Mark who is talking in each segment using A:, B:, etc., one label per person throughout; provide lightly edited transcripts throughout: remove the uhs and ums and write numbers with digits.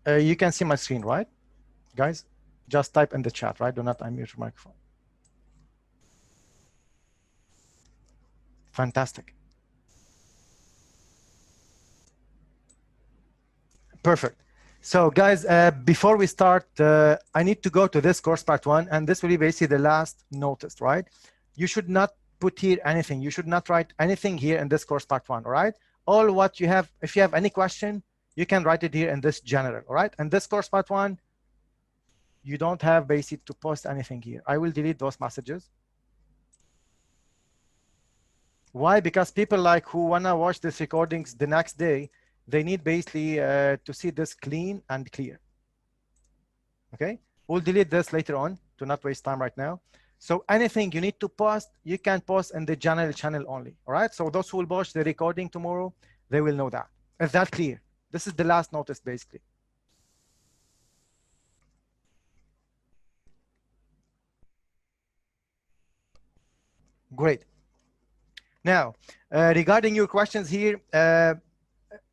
A: You can see my screen, right, guys? Just type in the chat, right? Do not unmute your microphone. Fantastic. Perfect. So guys, before we start, I need to go to this course part 1, and this will be basically the last notice, right? You should not put here anything. You should not write anything here in this course part 1, all right? All what you have, if you have any question, you can write it here in this general, all right? And this course part 1, you don't have basically to post anything here. I will delete those messages. Why? Because people like who wanna watch these recordings the next day, they need basically to see this clean and clear. Okay, we'll delete this later on to not waste time right now. So anything you need to post, you can post in the general channel only. All right, so those who will watch the recording tomorrow, they will know that. Is that clear? This is the last notice basically. Great. Now, regarding your questions here,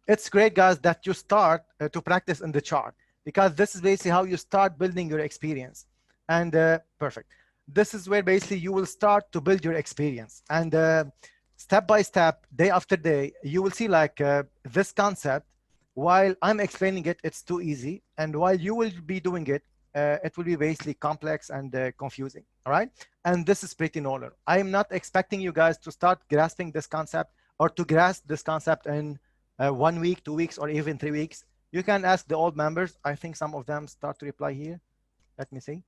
A: it's great, guys, that you start to practice in the chart, because this is basically how you start building your experience. And perfect. This is where basically you will start to build your experience. And step by step, day after day, you will see like this concept. While I'm explaining it, it's too easy. And while you will be doing it, it will be basically complex and confusing. All right. And this is pretty normal. I am not expecting you guys to start grasping this concept or to grasp this concept in 1 week, 2 weeks, or even 3 weeks. You can ask the old members. I think some of them start to reply here. Let me see.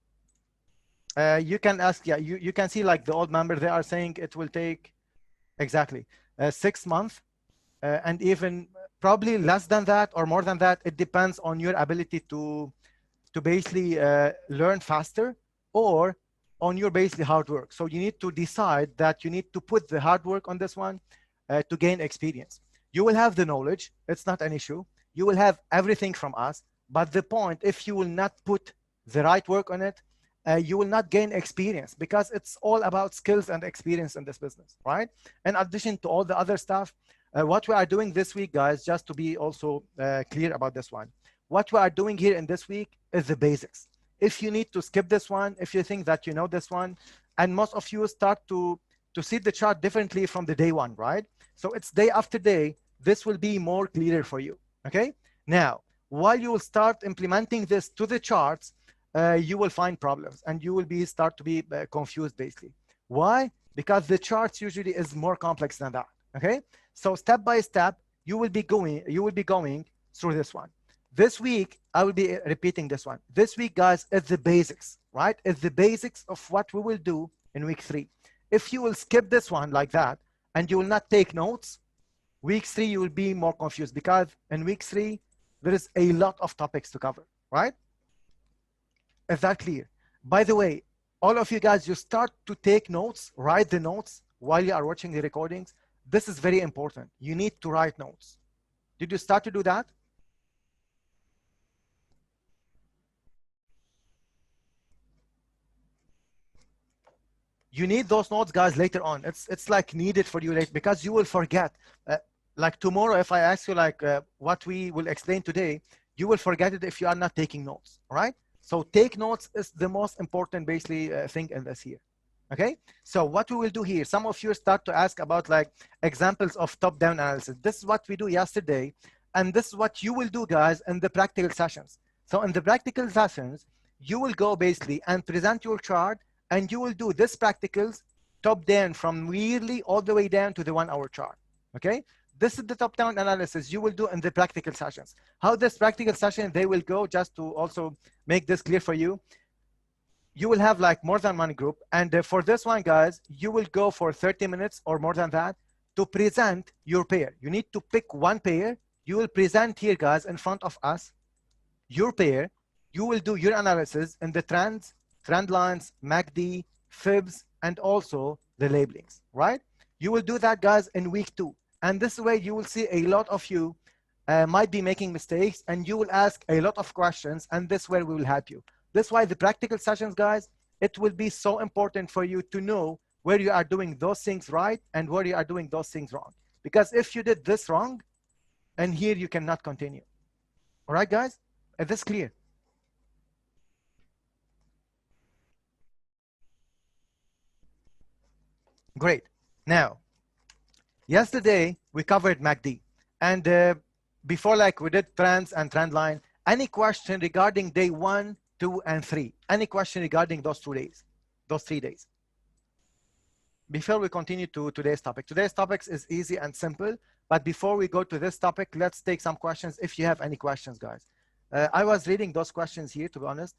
A: You can ask, yeah, you can see like the old members, they are saying it will take exactly 6 months and even probably less than that or more than that. It depends on your ability to basically learn faster or on your basically hard work. So you need to decide that you need to put the hard work on this one to gain experience. You will have the knowledge. It's not an issue. You will have everything from us. But the point, if you will not put the right work on it, you will not gain experience, because it's all about skills and experience in this business, right? In addition to all the other stuff, what we are doing this week, guys, just to be also clear about this one, what we are doing here in this week is the basics. If you need to skip this one, if you think that you know this one, and most of you start to see the chart differently from the day one, right? So it's day after day, this will be more clear for you, okay? Now, while you will start implementing this to the charts, you will find problems and you will start to be confused basically. Why? Because the charts usually is more complex than that, okay? So step by step, you will be going through this one. This week, I will be repeating this one. This week, guys, is the basics, right? It's the basics of what we will do in week 3. If you will skip this one like that, and you will not take notes, week 3, you will be more confused, because in week 3, there is a lot of topics to cover, right? Is that clear? By the way, all of you guys, you start to take notes, write the notes while you are watching the recordings. This is very important. You need to write notes. Did you start to do that? You need those notes, guys, later on. It's like needed for you later, because you will forget. Like tomorrow, if I ask you like what we will explain today, you will forget it if you are not taking notes, all right? So take notes is the most important basically thing in this here, okay? So what we will do here, some of you start to ask about like examples of top-down analysis. This is what we do yesterday, and this is what you will do, guys, in the practical sessions. So in the practical sessions, you will go basically and present your chart, and you will do this practicals top down from yearly all the way down to the 1 hour chart, okay? This is the top-down analysis you will do in the practical sessions. How this practical session, they will go, just to also make this clear for you, you will have like more than one group. And for this one, guys, you will go for 30 minutes or more than that to present your pair. You need to pick one pair. You will present here, guys, in front of us, your pair. You will do your analysis in the trends, trend lines, MACD, fibs, and also the labelings, right? You will do that, guys, in week 2. And this way you will see a lot of you might be making mistakes, and you will ask a lot of questions, and this way we will help you. This is why the practical sessions, guys, it will be so important for you to know where you are doing those things right and where you are doing those things wrong. Because if you did this wrong, and here you cannot continue. All right, guys? Is this clear? Great. Now, yesterday we covered MACD, and before, like we did trends and trend line. Any question regarding day 1, 2, and 3? Any question regarding those 2 days, those 3 days? Before we continue to today's topic. Today's topics is easy and simple, but before we go to this topic, let's take some questions if you have any questions, guys. I was reading those questions here, to be honest,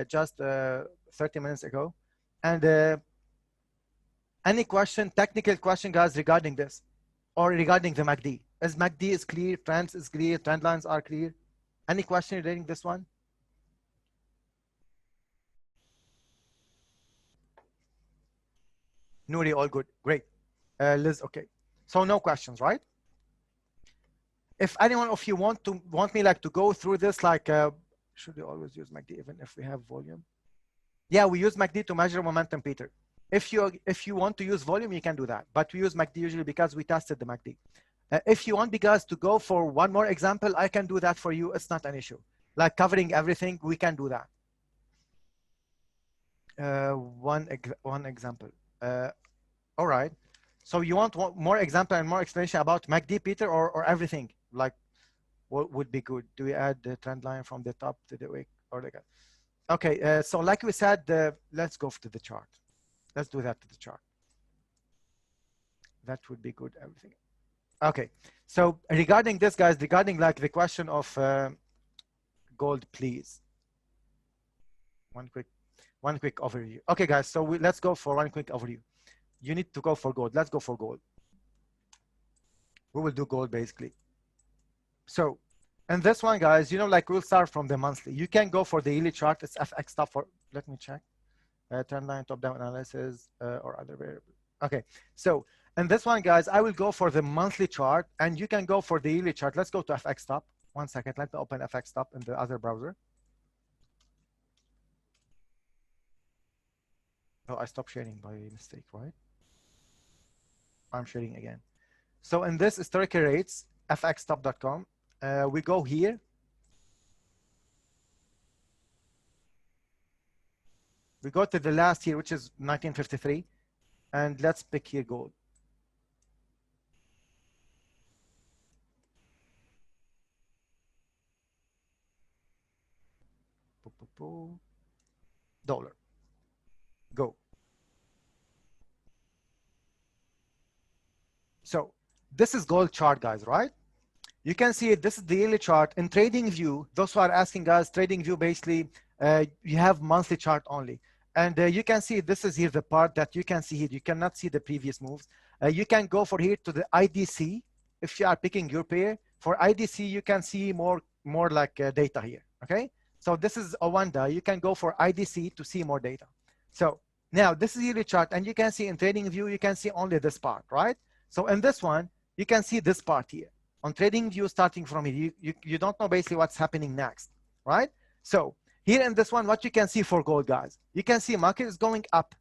A: just 30 minutes ago. And any question, technical question, guys, regarding this or regarding the MACD? As MACD is clear, trends is clear, trend lines are clear. Any question regarding this one? Nuri, all good. Great. Liz, okay. So no questions, right? If anyone of you want me like to go through this, like should we always use MACD even if we have volume? Yeah, we use MACD to measure momentum, Peter. If you want to use volume, you can do that. But we use MACD usually because we tested the MACD. If you want because to go for one more example, I can do that for you. It's not an issue. Like covering everything, we can do that. One example. All right. So you want more example and more explanation about MACD, Peter, or everything? Like, what would be good? Do we add the trend line from the top to the wick or like that? Okay. So like we said, let's go to the chart. Let's do that to the chart. That would be good. Everything. Okay. So regarding this, guys, regarding like the question of gold, please. One quick overview. Okay, guys. So let's go for one quick overview. You need to go for gold. Let's go for gold. We will do gold basically. So, and this one, guys, you know, like we'll start from the monthly. You can go for the yearly chart. It's FX stuff for. Let me check. Trend line, top-down analysis, or other variable. Okay, so and this one, guys, I will go for the monthly chart, and you can go for the yearly chart. Let's go to FX stop. 1 second. Let me open FX stop in the other browser. Oh, I stopped sharing by mistake, right? I'm sharing again. So in this historical rates, fxstop.com, we go here. We go to the last year, which is 1953, and let's pick here gold. Dollar. Go. So this is gold chart, guys, right? You can see it. This is the yearly chart. In trading view, those who are asking us, trading view basically, you have monthly chart only. And you can see this is here the part that you can see here. You cannot see the previous moves. You can go for here to the IDC. If you are picking your pair, for IDC, you can see more like data here, okay? So this is Owanda. You can go for IDC to see more data. So now this is yearly chart, and you can see in trading view, you can see only this part, right? So in this one, you can see this part here. On trading view, starting from here, you don't know basically what's happening next, right? So here in this one, what you can see for gold, guys, you can see market is going up.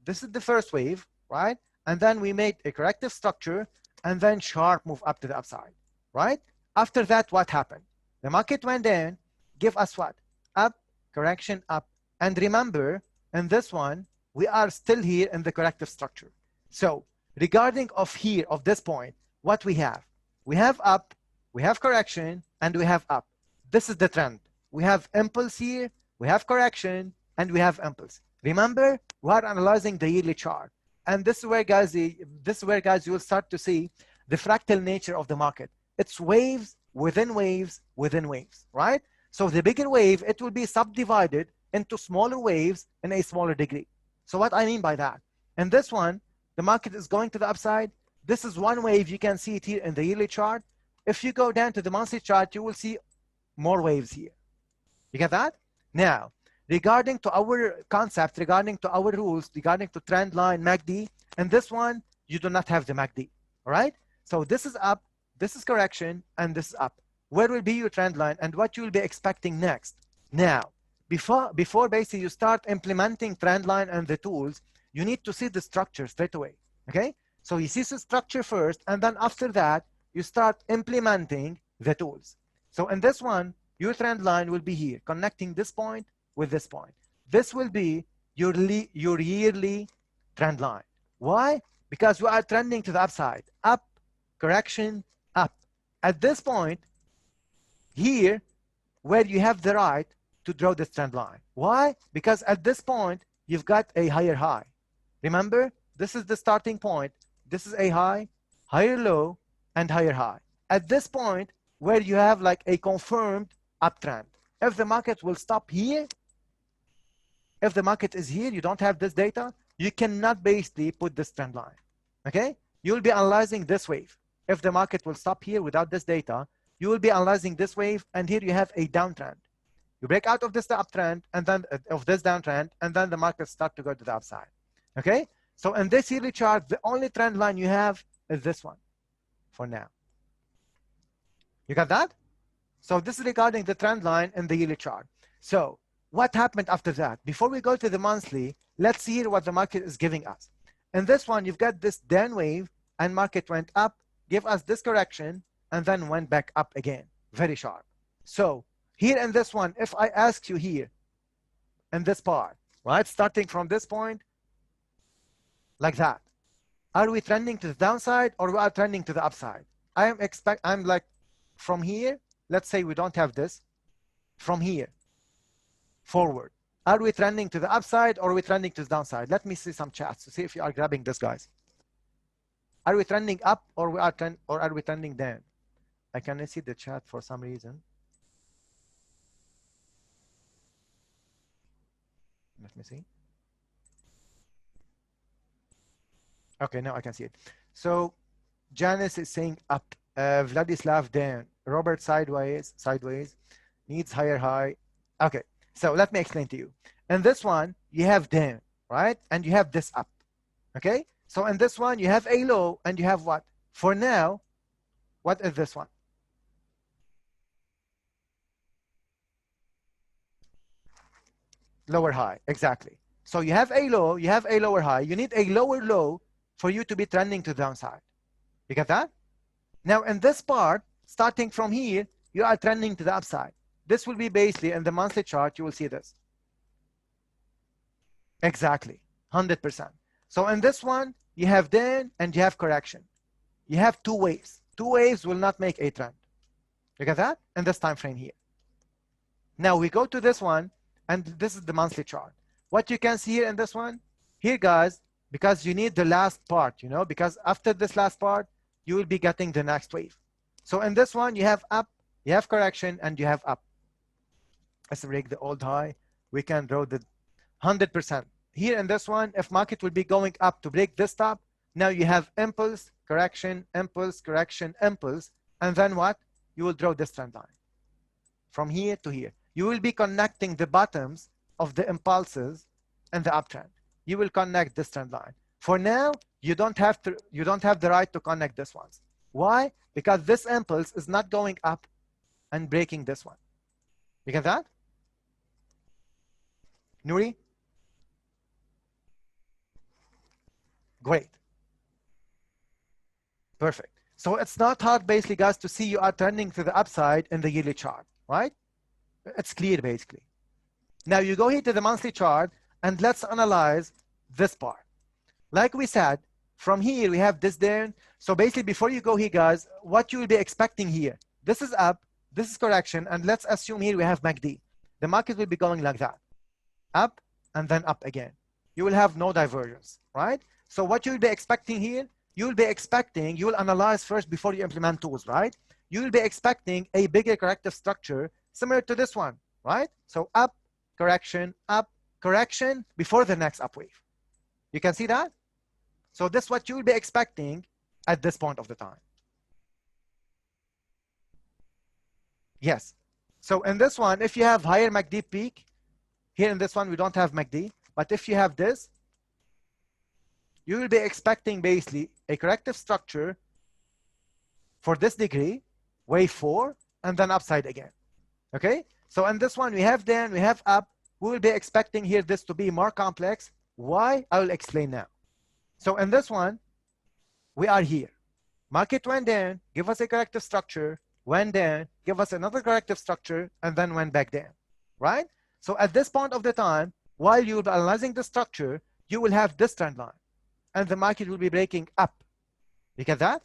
A: This is the first wave, right? And then we made a corrective structure, and then sharp move up to the upside, right? After that, what happened? The market went down, give us what? Up, correction, up. And remember, in this one, we are still here in the corrective structure. So regarding of here, of this point, what we have? We have up, we have correction, and we have up. This is the trend. We have impulse here, we have correction, and we have impulse. Remember, we are analyzing the yearly chart. And this is where, guys, you will start to see the fractal nature of the market. It's waves within waves within waves, right? So the bigger wave, it will be subdivided into smaller waves in a smaller degree. So what I mean by that? In this one, the market is going to the upside. This is one wave. You can see it here in the yearly chart. If you go down to the monthly chart, you will see more waves here. You get that? Now, regarding to our concept, regarding to our rules, regarding to trend line, MACD, and this one, you do not have the MACD, all right? So this is up, this is correction, and this is up. Where will be your trend line and what you will be expecting next? Now, before basically you start implementing trend line and the tools, you need to see the structure straight away, okay? So you see the structure first, and then after that, you start implementing the tools. So in this one, Your trend line will be here, connecting this point with this point. This will be your yearly trend line. Why? Because we are trending to the upside. Up, correction, up. At this point, here, where you have the right to draw this trend line. Why? Because at this point, you've got a higher high. Remember, this is the starting point. This is a high, higher low, and higher high. At this point, where you have like a confirmed uptrend. If the market will stop here, if the market is here, you don't have this data, you cannot basically put this trend line. Okay? You will be analyzing this wave. If the market will stop here without this data, you will be analyzing this wave, and here you have a downtrend. You break out of this uptrend, and then of this downtrend, and then the market start to go to the upside. Okay? So in this yearly chart, the only trend line you have is this one for now. You got that? So this is regarding the trend line in the yearly chart. So what happened after that? Before we go to the monthly, let's see what the market is giving us. In this one, you've got this down wave, and market went up, give us this correction, and then went back up again, very sharp. So here in this one, if I ask you here, in this part, right, starting from this point, like that, are we trending to the downside or we are trending to the upside? I'm like, from here, let's say we don't have this, from here forward, are we trending to the upside or are we trending to the downside? Let me see some chats to see if you are grabbing this, guys. Are we trending up or are we trending down? I cannot see the chat for some reason. Let me see. Okay, now I can see it. So Janice is saying up, Vladislav down, Robert sideways, needs higher high. Okay, so let me explain to you. In this one, you have down, right? And you have this up, okay? So in this one, you have a low and you have what? For now, what is this one? Lower high, exactly. So you have a low, you have a lower high. You need a lower low for you to be trending to the downside. You get that? Now in this part, starting from here, you are trending to the upside. This will be basically in the monthly chart, you will see this. Exactly, 100%. So in this one, you have down and you have correction. You have two waves. Two waves will not make a trend. You get that? In this time frame here. Now we go to this one, and this is the monthly chart. What you can see here in this one, here guys, because you need the last part, you know, because after this last part, you will be getting the next wave. So in this one, you have up, you have correction, and you have up. Let's break the old high. We can draw the 100%. Here in this one, if market will be going up to break this top, now you have impulse, correction, impulse, correction, impulse, and then what? You will draw this trend line from here to here. You will be connecting the bottoms of the impulses and the uptrend. You will connect this trend line. For now, you don't have the right to connect this ones. Why? Because this impulse is not going up and breaking this one. You get that? Nuri? Great. Perfect. So it's not hard basically, guys, to see you are turning to the upside in the yearly chart, right? It's clear basically. Now you go here to the monthly chart and let's analyze this part. Like we said, from here we have this down. So basically before you go here, guys, what you will be expecting here, this is up, this is correction, and let's assume here we have MACD. The market will be going like that, up and then up again. You will have no divergence, right? So what you'll be expecting here, you will analyze first before you implement tools, right? You will be expecting a bigger corrective structure similar to this one, right? So up, correction, before the next up wave. You can see that? So this is what you will be expecting at this point of the time. Yes. So in this one, if you have higher MACD peak, here in this one, we don't have MACD, but if you have this, you will be expecting basically a corrective structure for this degree, wave 4, and then upside again. Okay? So in this one, we have down, we have up. We will be expecting here this to be more complex. Why? I will explain now. So in this one, we are here. Market went down, give us a corrective structure, went down, give us another corrective structure, and then went back down, right? So at this point of the time, while you'll be analyzing the structure, you will have this trend line, and the market will be breaking up. You get that?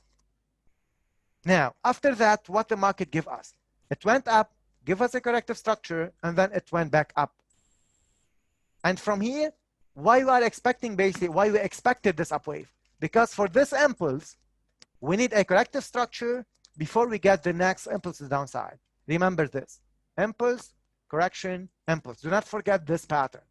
A: Now, after that, what the market give us? It went up, give us a corrective structure, and then it went back up. And from here, why we are expecting, basically, why we expected this up wave? Because for this impulse, we need a corrective structure before we get the next impulse to the downside. Remember this: impulse, correction, impulse. Do not forget this pattern.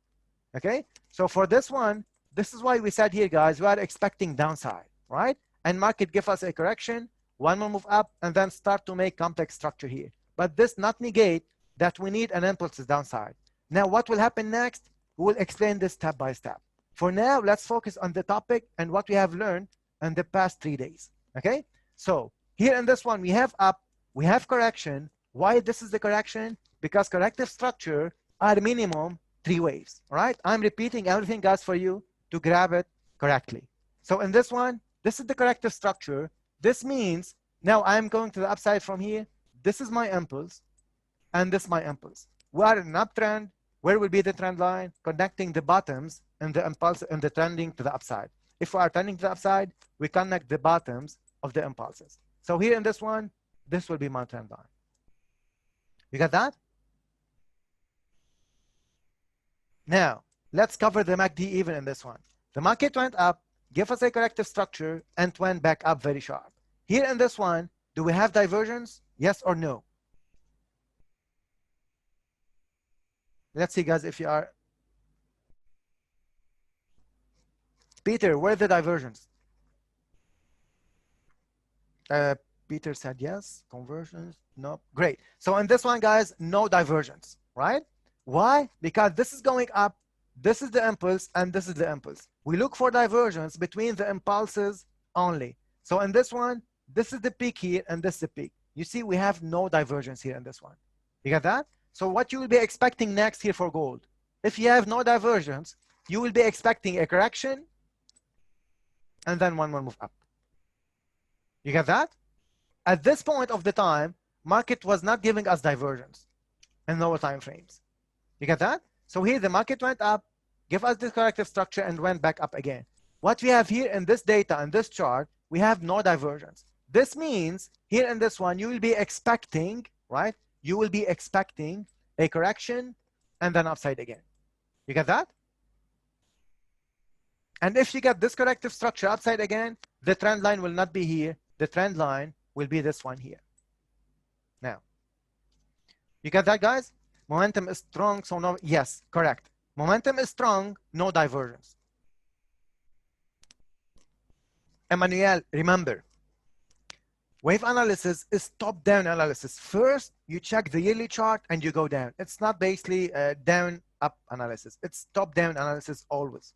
A: Okay? So for this one, this is why we said here, guys, we are expecting downside, right? And market give us a correction, one more move up, and then start to make complex structure here. But this not negate that we need an impulse to the downside. Now, what will happen next? We will explain this step by step. For now, let's focus on the topic and what we have learned in the past 3 days. Okay? So here in this one, we have up, we have correction. Why this is the correction? Because corrective structure are minimum 3 waves. All right? I'm repeating everything, guys, for you to grab it correctly. So in this one, this is the corrective structure. This means now I'm going to the upside from here. This is my impulse, and this is my impulse. We are in an uptrend. Where will be the trend line? Connecting the bottoms and the impulse and the trending to the upside. If we are trending to the upside, we connect the bottoms of the impulses. So here in this one, this will be my trend line. You got that? Now, let's cover the MACD even in this one. The market went up, gave us a corrective structure, and went back up very sharp. Here in this one, do we have divergence? Yes or no? Let's see, guys, if you are. Peter, where's the divergence? Peter said yes. Conversions, no. Great. So in this one, guys, no divergence, right? Why? Because this is going up, this is the impulse, and this is the impulse. We look for divergence between the impulses only. So in this one, this is the peak here, and this is the peak. You see, we have no divergence here in this one. You got that? So what you will be expecting next here for gold, if you have no divergence, you will be expecting a correction and then one more move up. You get that? At this point of the time, market was not giving us divergence in lower time frames. You get that? So here the market went up, give us this corrective structure, and went back up again. What we have here in this data, in this chart, we have no divergence. This means here in this one, you will be expecting, right? You will be expecting a correction and then upside again. You get that? And if you get this corrective structure upside again, the trend line will not be here. The trend line will be this one here. Now, you get that, guys? Momentum is strong, so no, yes, correct. Momentum is strong, no divergence. Emmanuel, remember, wave analysis is top-down analysis. First, you check the yearly chart and you go down. It's not basically down-up analysis. It's top-down analysis always.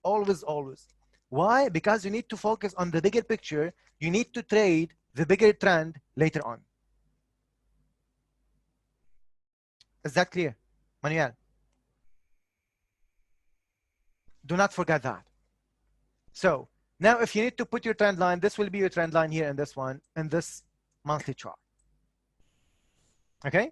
A: Always, always. Why? Because you need to focus on the bigger picture. You need to trade the bigger trend later on. Is that clear, Manuel? Do not forget that. So now if you need to put your trend line, this will be your trend line here in this one, in this monthly chart. Okay?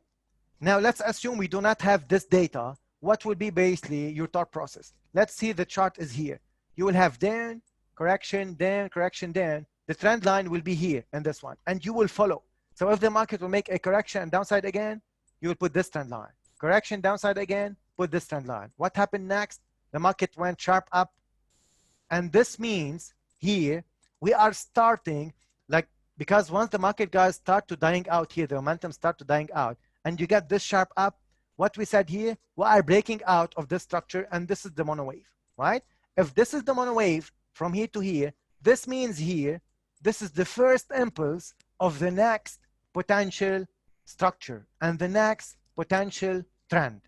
A: Now let's assume we do not have this data. What will be basically your thought process? Let's see the chart is here. You will have down, correction, down, correction, down. The trend line will be here in this one, and you will follow. So if the market will make a correction and downside again, you will put this trend line. Correction, downside again, put this trend line. What happened next? The market went sharp up. And this means here, we are starting, like, because once the market guys start to dying out here, the momentum start to dying out, and you get this sharp up, what we said here, we are breaking out of this structure, and this is the mono wave, right? If this is the mono wave from here to here, this means here, this is the first impulse of the next potential structure and the next potential trend.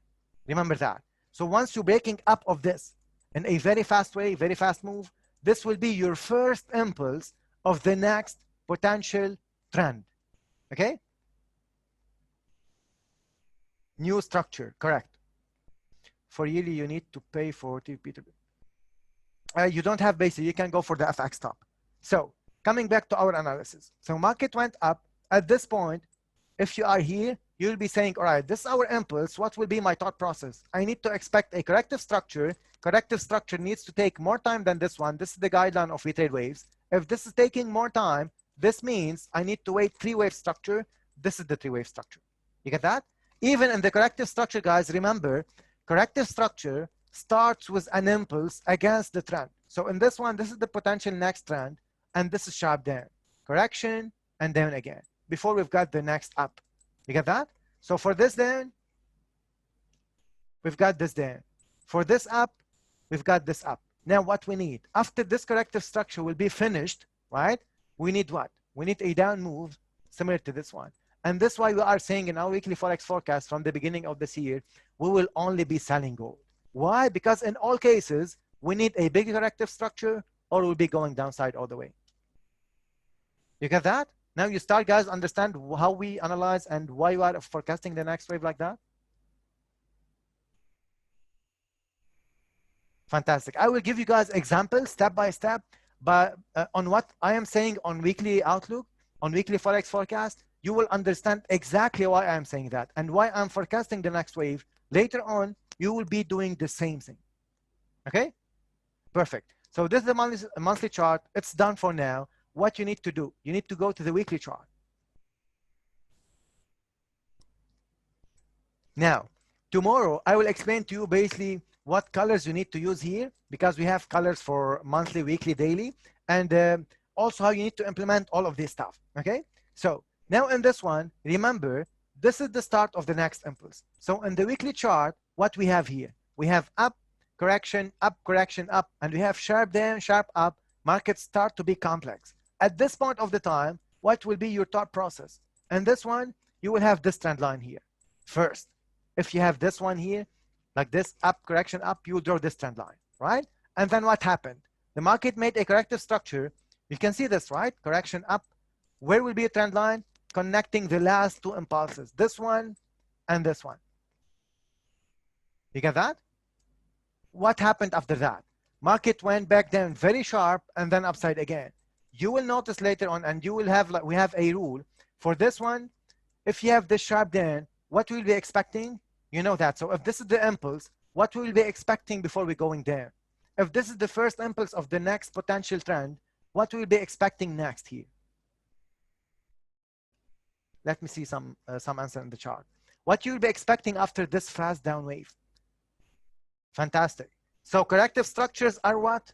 A: Remember that. So once you're breaking up of this in a very fast way, very fast move, this will be your first impulse of the next potential trend. Okay? New structure, correct. For yearly, you need to pay for Peter. You don't have basic, you can go for the FX top. So coming back to our analysis. So market went up, At this point, if you are here, you'll be saying, all right, this is our impulse. What will be my thought process? I need to expect a corrective structure. Corrective structure needs to take more time than this one. This is the guideline of retrade waves. If this is taking more time, this means I need to wait three-wave structure. This is the three-wave structure. You get that? Even in the corrective structure, guys, remember, corrective structure starts with an impulse against the trend. So in this one, this is the potential next trend, and this is sharp down. Correction, and down again, before we've got the next up. You get that? So for this down, we've got this down. For this up, we've got this up. Now what we need, after this corrective structure will be finished, right? We need what? We need a down move similar to this one. And this is why we are saying in our weekly Forex forecast from the beginning of this year, we will only be selling gold. Why? Because in all cases, we need a big corrective structure or we'll be going downside all the way. You get that? Now you start, guys, understand how we analyze and why you are forecasting the next wave like that? Fantastic. I will give you guys examples step by step, but on what I am saying on weekly outlook, on weekly Forex forecast, you will understand exactly why I am saying that and why I'm forecasting the next wave. Later on, you will be doing the same thing. Okay? Perfect. So this is the monthly chart. It's done for now. What you need to do, you need to go to the weekly chart. Now, tomorrow, I will explain to you basically what colors you need to use here, because we have colors for monthly, weekly, daily, and also how you need to implement all of this stuff, okay? So now in this one, remember, this is the start of the next impulse. So in the weekly chart, what we have here, we have up, correction, up, and we have sharp down, sharp up. Markets start to be complex. At this point of the time, what will be your thought process? And this one, you will have this trend line here. First, if you have this one here, like this up, correction up, you will draw this trend line, right? And then what happened? The market made a corrective structure. You can see this, right? Correction up. Where will be a trend line? Connecting the last two impulses, this one and this one. You get that? What happened after that? Market went back down very sharp and then upside again. You will notice later on, and you will have, like, we have a rule for this one. If you have this sharp down, what we'll be expecting, you know that. So if this is the impulse, what we'll be expecting before we're going down? If this is the first impulse of the next potential trend, what we'll be expecting next here? Let me see some answer in the chart. What you'll be expecting after this fast down wave? Fantastic. So corrective structures are what?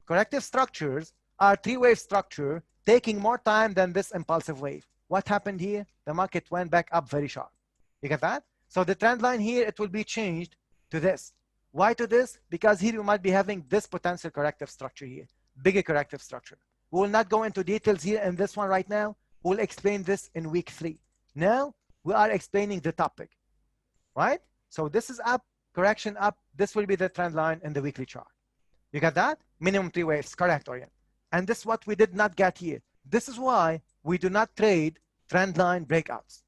A: Corrective structures are three-wave structure taking more time than this impulsive wave. What happened here? The market went back up very sharp. You get that? So the trend line here, it will be changed to this. Why to this? Because here you might be having this potential corrective structure here, bigger corrective structure. We will not go into details here in this one right now. We'll explain this in week 3. Now we are explaining the topic, right? So this is up, correction up. This will be the trend line in the weekly chart. You got that? Minimum 3 waves, correct, Orion. And this is what we did not get here. This is why we do not trade trend line breakouts.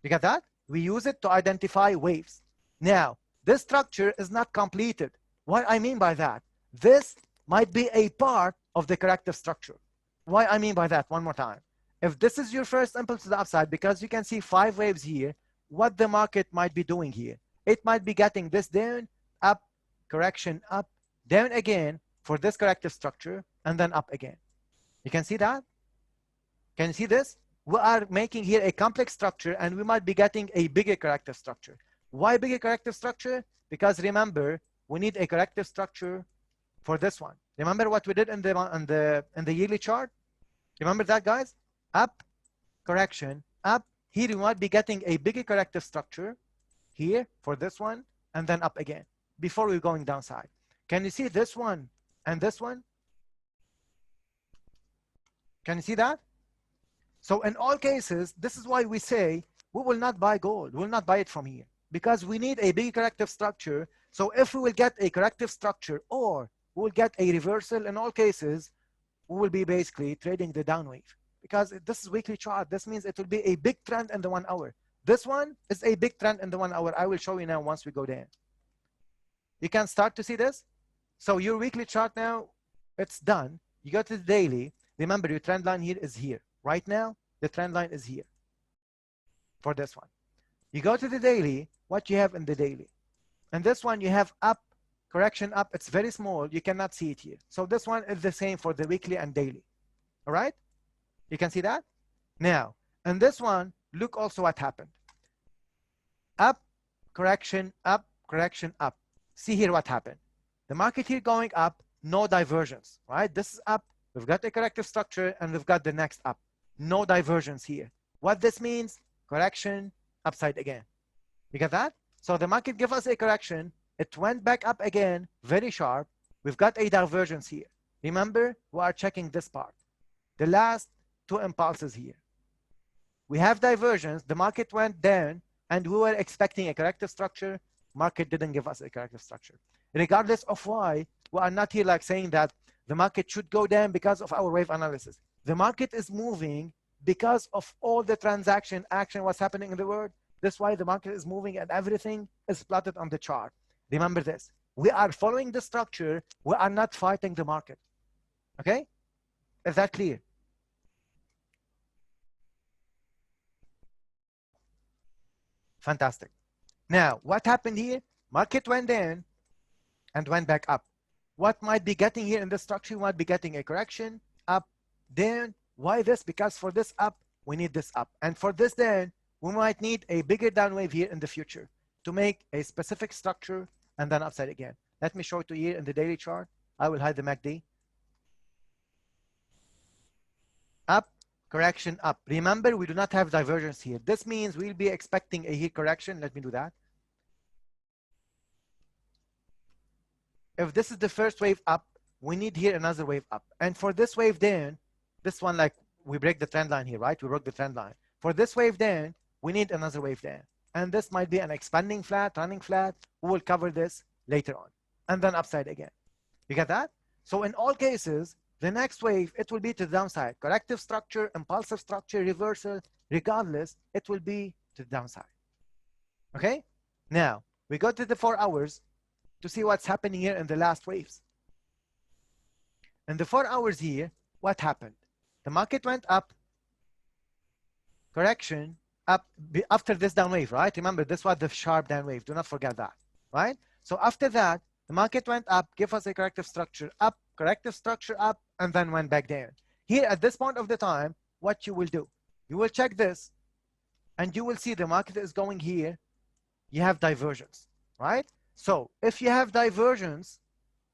A: You got that? We use it to identify waves. Now, this structure is not completed. What I mean by that, this might be a part of the corrective structure. Why I mean by that, one more time. If this is your first impulse to the upside, because you can see 5 waves here, what the market might be doing here, it might be getting this down, up, correction up, down again for this corrective structure, and then up again. You can see that? Can you see this? We are making here a complex structure, and we might be getting a bigger corrective structure. Why bigger corrective structure? Because remember, we need a corrective structure for this one. Remember what we did in the yearly chart? Remember that, guys? Up, correction, up. Here you might be getting a bigger corrective structure here for this one, and then up again before we're going downside. Can you see this one and this one? Can you see that? So in all cases, this is why we say we will not buy gold. We will not buy it from here because we need a big corrective structure. So if we will get a corrective structure or we will get a reversal, in all cases, we will be basically trading the down wave because this is weekly chart. This means it will be a big trend in the 1 hour. This one is a big trend in the 1 hour. I will show you now once we go there. You can start to see this. So your weekly chart now, it's done. You go to the daily. Remember, your trend line here is here. Right now, the trend line is here for this one. You go to the daily, what you have in the daily. And this one, you have up, correction up. It's very small. You cannot see it here. So this one is the same for the weekly and daily. All right? You can see that? Now, and this one, look also what happened. Up, correction, up, correction, up. See here what happened. The market here going up, no divergence, right? This is up. We've got a corrective structure, and we've got the next up. No divergence here. What this means, correction, upside again. You get that? So the market gave us a correction. It went back up again, very sharp. We've got a divergence here. Remember, we are checking this part. The last two impulses here. We have divergence. The market went down, and we were expecting a corrective structure. Market didn't give us a corrective structure. Regardless of why, we are not here like saying that the market should go down because of our wave analysis. The market is moving because of all the transaction action, what's happening in the world. That's why the market is moving and everything is plotted on the chart. Remember this. We are following the structure. We are not fighting the market. Okay? Is that clear? Fantastic. Now, what happened here? Market went down and went back up. What might be getting here in the structure? We might be getting a correction, up, down. Why this? Because for this up, we need this up. And for this down, we might need a bigger down wave here in the future to make a specific structure and then upside again. Let me show it to you here in the daily chart. I will hide the MACD. Up, correction, up. Remember, we do not have divergence here. This means we'll be expecting a here correction. Let me do that. If this is the first wave up, we need here another wave up. And for this wave down, this one, like we break the trend line here, right? We broke the trend line. For this wave down, we need another wave down. And this might be an expanding flat, running flat. We will cover this later on. And then upside again. You get that? So in all cases, the next wave, it will be to the downside. Corrective structure, impulsive structure, reversal. Regardless, it will be to the downside. Okay? Now, we go to the 4 hours to see what's happening here in the last waves. In the 4 hours here, what happened? The market went up, correction, up after this down wave, right? Remember, this was the sharp down wave. Do not forget that, right? So after that, the market went up, give us a corrective structure up, corrective structure up, and then went back down. Here at this point of the time, what you will do, you will check this, and you will see the market is going here. You have divergence, right? So if you have divergence,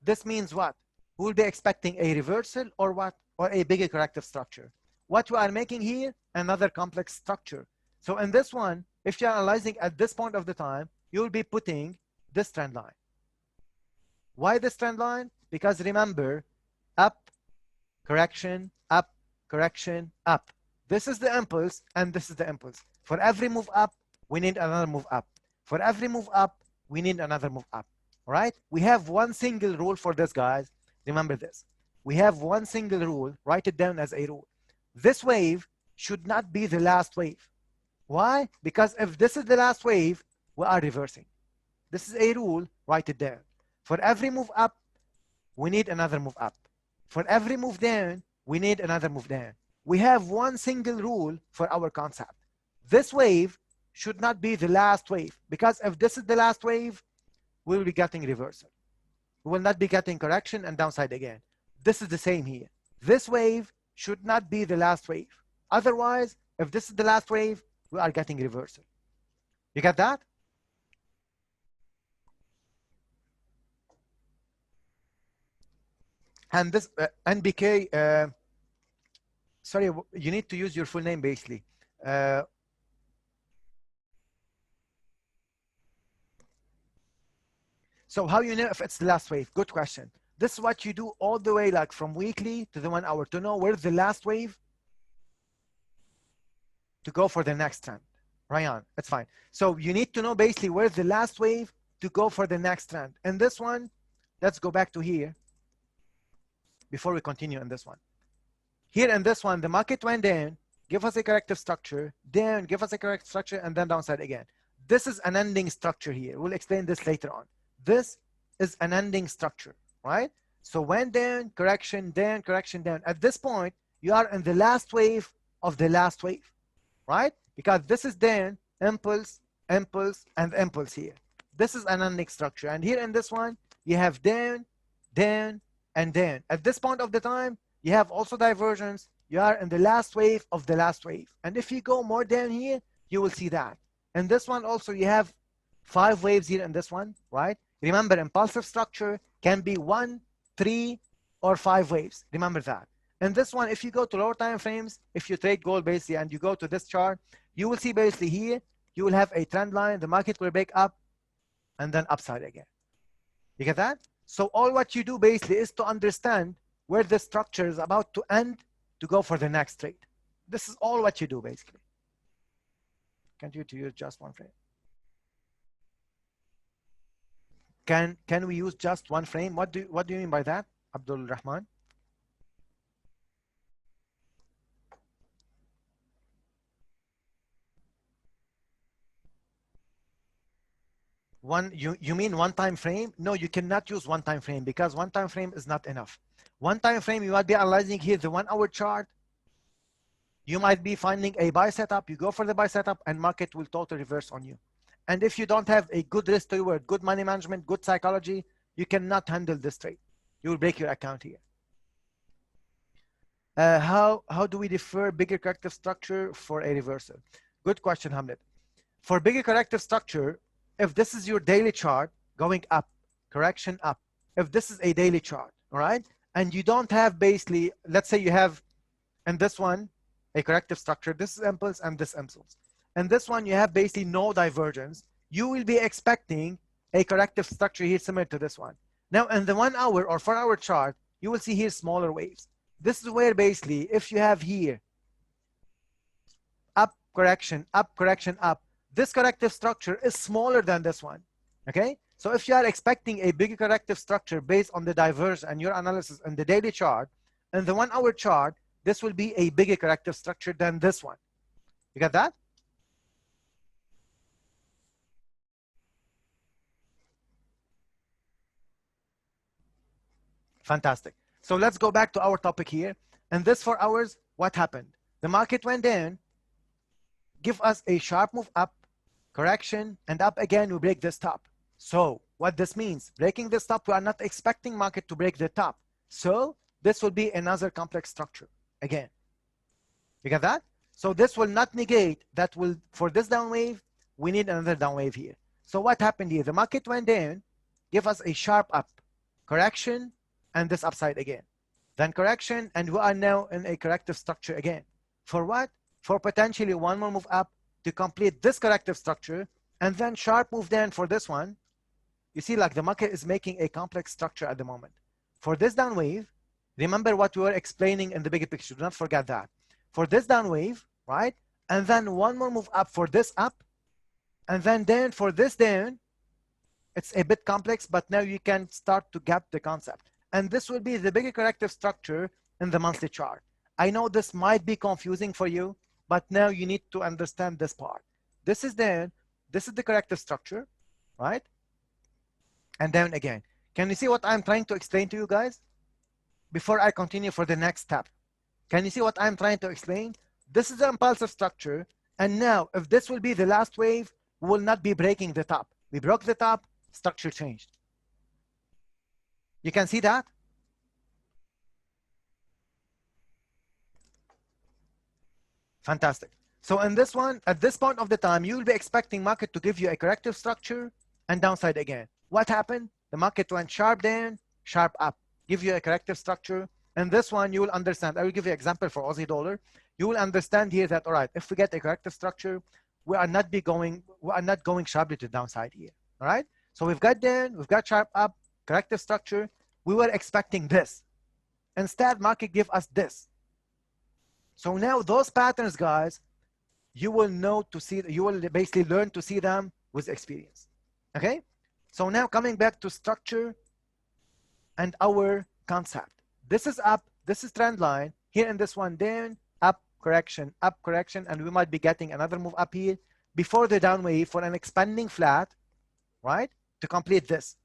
A: this means what? We will be expecting a reversal or what? Or a bigger corrective structure. What we are making here, another complex structure. So in this one, if you're analyzing at this point of the time, you will be putting this trend line. Why this trend line? Because remember, up, correction, up, correction, up. This is the impulse, and this is the impulse. For every move up, we need another move up. For every move up, we need another move up. All right? We have one single rule for this, guys. Remember this. We have one single rule. Write it down as a rule. This wave should not be the last wave. Why? Because if this is the last wave, we are reversing. This is a rule. Write it down. For every move up, we need another move up. For every move down, we need another move down. We have one single rule for our concept. This wave should not be the last wave, because if this is the last wave, we will be getting reversal. We will not be getting correction and downside again. This is the same here. This wave should not be the last wave. Otherwise, if this is the last wave, we are getting reversal. You get that? And this NBK, sorry, you need to use your full name basically. So how you know if it's the last wave? Good question. This is what you do all the way, like from weekly to the 1 hour, to know where's the last wave to go for the next trend. Ryan, it's fine. So you need to know basically where's the last wave to go for the next trend. And this one, let's go back to here before we continue in this one. Here in this one, the market went down, give us a corrective structure, down, give us a corrective structure, and then downside again. This is an ending structure here. We'll explain this later on. This is an ending structure, right? So went down, correction, down, correction, down. At this point, you are in the last wave of the last wave, right? Because this is then impulse, impulse, and impulse here. This is an ending structure. And here in this one, you have down, down, and down. At this point of the time, you have also divergence. You are in the last wave of the last wave. And if you go more down here, you will see that. And this one also, you have 5 waves here in this one, right? Remember, impulsive structure can be 1, 3, or 5 waves. Remember that. And this one, if you go to lower time frames, if you trade gold basically and you go to this chart, you will see basically here, you will have a trend line. The market will break up and then upside again. You get that? So all what you do basically is to understand where the structure is about to end to go for the next trade. This is all what you do basically. Continue to use just one frame. Can we use just one frame? What do you mean by that, Abdul Rahman? You mean one time frame? No, you cannot use one time frame because one time frame is not enough. One time frame, you might be analyzing here the 1 hour chart. You might be finding a buy setup. You go for the buy setup and market will totally reverse on you. And if you don't have a good risk to reward, good money management, good psychology, you cannot handle this trade. You will break your account here. How do we defer bigger corrective structure for a reversal? Good question, Hamlet. For bigger corrective structure, if this is your daily chart going up, correction up, if this is a daily chart, all right, and you don't have basically, let's say you have in this one a corrective structure, this is impulse and this impulse, and this one you have basically no divergence, you will be expecting a corrective structure here similar to this one. Now in the 1 hour or 4 hour chart, you will see here smaller waves. This is where basically if you have here up, correction, up, this corrective structure is smaller than this one, okay? So if you are expecting a bigger corrective structure based on the divergence and your analysis in the daily chart, in the 1 hour chart, this will be a bigger corrective structure than this one. You got that? Fantastic. So let's go back to our topic here. And this 4 hours, what happened? The market went down, give us a sharp move up, correction, and up again, we break this top. So what this means, breaking this top, we are not expecting market to break the top. So this will be another complex structure again. You got that? So this will not negate that will, for this down wave, we need another down wave here. So what happened here? The market went down, give us a sharp up, correction, and this upside again. Then correction, and we are now in a corrective structure again. For what? For potentially one more move up to complete this corrective structure, and then sharp move down for this one. You see, like the market is making a complex structure at the moment. For this down wave, remember what we were explaining in the bigger picture. Do not forget that. For this down wave, right? And then one more move up for this up, and then down for this down. It's a bit complex, but now you can start to get the concept. And this will be the bigger corrective structure in the monthly chart. I know this might be confusing for you, but now you need to understand this part. This is down, this is the corrective structure, right? And down again. Can you see what I'm trying to explain to you guys? Before I continue for the next step. Can you see what I'm trying to explain? This is the impulsive structure. And now, if this will be the last wave, we will not be breaking the top. We broke the top, structure changed. You can see that? Fantastic. So in this one, at this point of the time, you will be expecting market to give you a corrective structure and downside again. What happened? The market went sharp down, sharp up, give you a corrective structure. And this one, you will understand. I will give you an example for Aussie dollar. You will understand here that, all right, if we get a corrective structure, we are not going sharply to the downside here. All right. So we've got down, we've got sharp up, corrective structure. We were expecting this. Instead, market give us this. So now those patterns, guys, you will know to see, you will basically learn to see them with experience. Okay. So now coming back to structure and our concept. This is up, this is trend line. Here in this one, down, up, correction, and we might be getting another move up here before the down wave for an expanding flat, right? To complete this.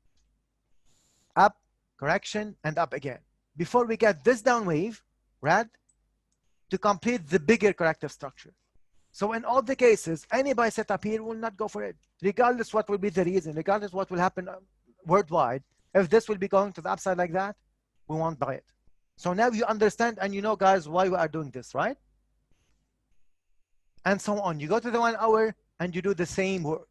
A: Up, correction, and up again. Before we get this down wave, right? to complete the bigger corrective structure. So in all the cases, any buy setup here will not go for it, regardless what will be the reason, regardless what will happen worldwide. If this will be going to the upside like that, we won't buy it. So now you understand and you know, guys, why we are doing this, right? And so on. You go to the 1 hour and you do the same work.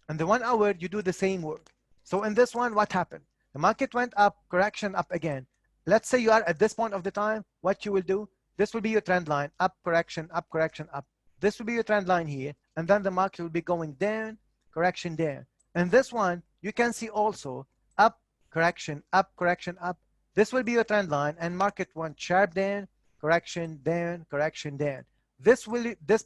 A: And the 1 hour, you do the same work. So in this one, what happened? The market went up, correction up again. Let's say you are at this point of the time, what you will do, this will be your trend line, up, correction, up, correction, up. This will be your trend line here. And then the market will be going down, correction, down. And this one, you can see also up, correction, up, correction, up. This will be your trend line and market went sharp down, correction, down, correction, down. This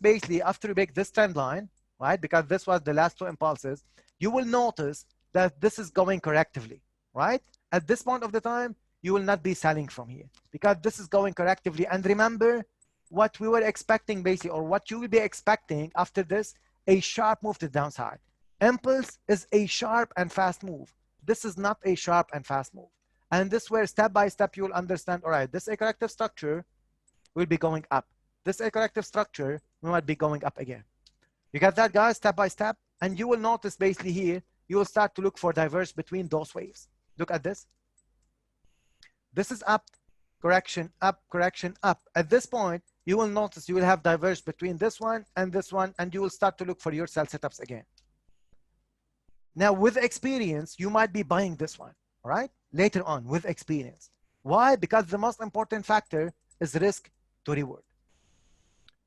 A: basically, after you break this trend line, right? Because this was the last two impulses, you will notice that this is going correctively, right? At this point of the time, you will not be selling from here because this is going correctively. And remember what we were expecting basically, or what you will be expecting after this, a sharp move to the downside. Impulse is a sharp and fast move. This is not a sharp and fast move. And this where step by step you will understand, all right, this a corrective structure will be going up. This a corrective structure we might be going up again. You got that, guys, step by step? And you will notice basically here, you will start to look for diverge between those waves. Look at this. This is up, correction, up, correction, up. At this point, you will notice you will have diverged between this one, and you will start to look for your sell setups again. Now, with experience, you might be buying this one, all right? Later on, with experience. Why? Because the most important factor is risk to reward.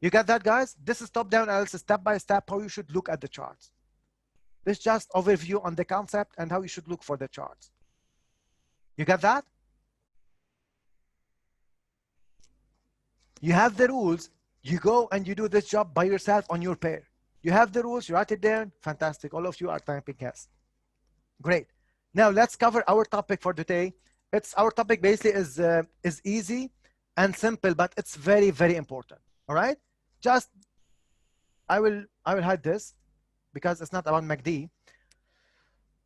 A: You got that, guys? This is top-down analysis, step by step, how you should look at the charts. This is just overview on the concept and how you should look for the charts. You got that? You have the rules. You go and you do this job by yourself on your pair. You have the rules, you write it down. Fantastic. All of you are typing yes. Great. Now let's cover our topic for today. Our topic basically is easy and simple, but it's very, very important. All right. Just I will hide this because it's not about MACD.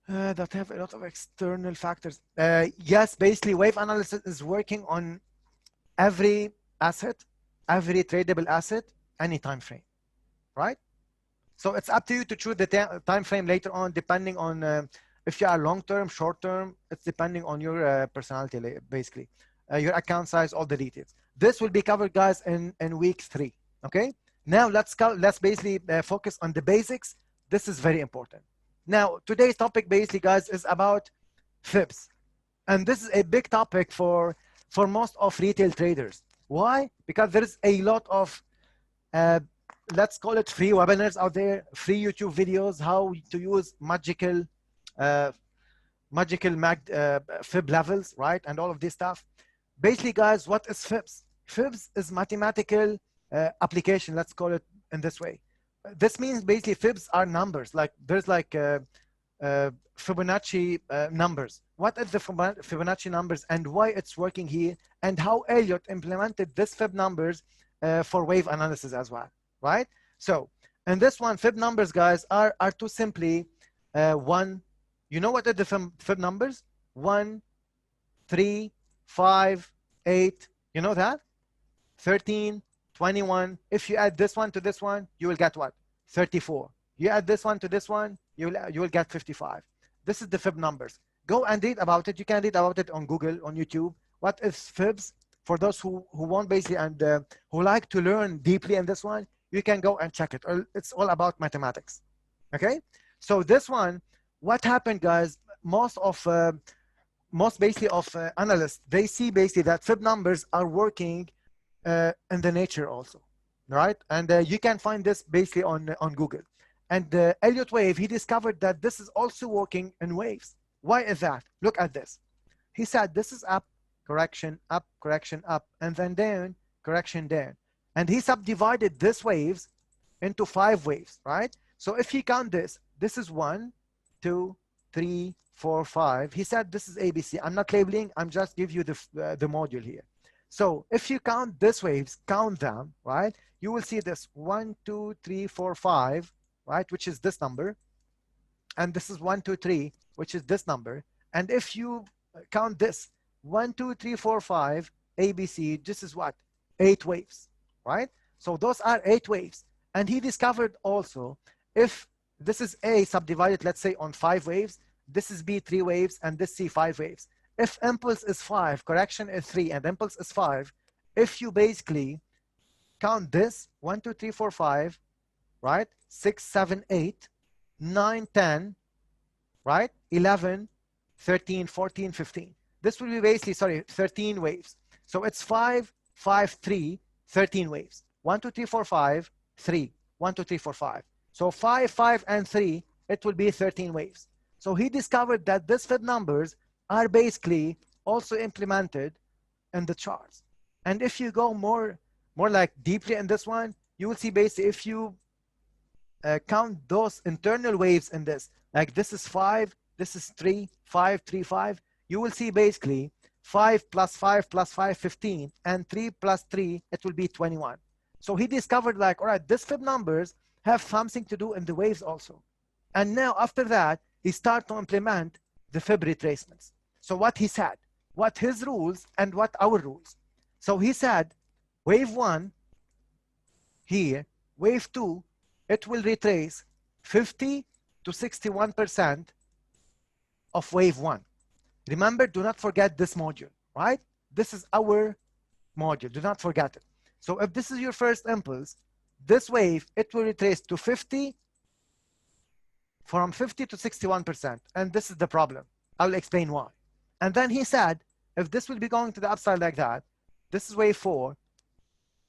A: That have a lot of external factors. Yes, basically wave analysis is working on every asset, every tradable asset, any time frame, right? So it's up to you to choose the time frame later on, depending on if you are long-term, short-term. It's depending on your personality, basically, your account size, all the details. This will be covered, guys, in week 3. Okay. Now let's basically focus on the basics. This is very important. Now today's topic, basically, guys, is about fibs, and this is a big topic for most of retail traders. Why? Because there is a lot of let's call it free webinars out there, free YouTube videos, how to use magical Fib Lavels, right? And all of this stuff. Basically, guys, what is Fibs? Fibs is mathematical application, let's call it in this way. This means basically Fibs are numbers. Like there's like Fibonacci numbers. What are the Fibonacci numbers and why it's working here, and how Elliott implemented this Fib numbers for wave analysis as well, right? So, and this one, Fib numbers, guys, are too simply one. You know what are the Fib numbers? 1, 3, 5, 8. You know that? 13, 21. If you add this one to this one, you will get what? 34. You add this one to this one, you will get 55. This is the Fib numbers. Go and read about it. You can read about it on Google, on YouTube. What is Fibs? For those who want basically and who like to learn deeply in this one, you can go and check it. It's all about mathematics. Okay. So this one, what happened, guys? Most basically of analysts, they see basically that Fib numbers are working in the nature also, right? And you can find this basically on Google. And Elliott wave, he discovered that this is also working in waves. Why is that? Look at this. He said this is up, correction, up, and then down, correction, down. And he subdivided these waves into 5 waves, right? So if you count this is 1, 2, 3, 4, 5. He said this is ABC. I'm not labeling. I'm just give you the module here. So if you count these waves, count them, right? You will see this 1, 2, 3, 4, 5, right? Which is this number. And this is 1, 2, 3, which is this number. And if you count this 1, 2, 3, 4, 5, ABC, this is what? 8 waves, right? So those are 8 waves. And he discovered also, if this is A subdivided, let's say, on 5 waves, this is B 3 waves, and this C 5 waves. If impulse is 5, correction is 3, and impulse is 5, if you basically count this 1, 2, 3, 4, 5, right? 6, 7, 8, 9, 10, right? 11, 13, 14, 15. This will be basically, sorry, 13 waves. So it's 5, 5, 3, 13 waves. 1, 2, 3, 4, 5, 3. 1, 2, 3, 4, 5. So 5, 5, and 3, it will be 13 waves. So he discovered that these Fib numbers are basically also implemented in the charts. And if you go more like deeply in this one, you will see basically if you count those internal waves in this, like this is 5, this is 3, 5, 3, 5, you will see basically 5 plus 5 plus 5, 15, and 3 plus 3, it will be 21. So he discovered like, all right, these Fib numbers have something to do in the waves also. And now after that, he started to implement the Fib retracements. So what he said, what his rules and what our rules. So he said, wave 1 here, wave 2, it will retrace 50 to 61% of wave 1. Remember, do not forget this module, right? This is our module. Do not forget it. So if this is your first impulse, this wave, it will retrace to 50, from 50 to 61%. And this is the problem. I'll explain why. And then he said, if this will be going to the upside like that, this is wave 4,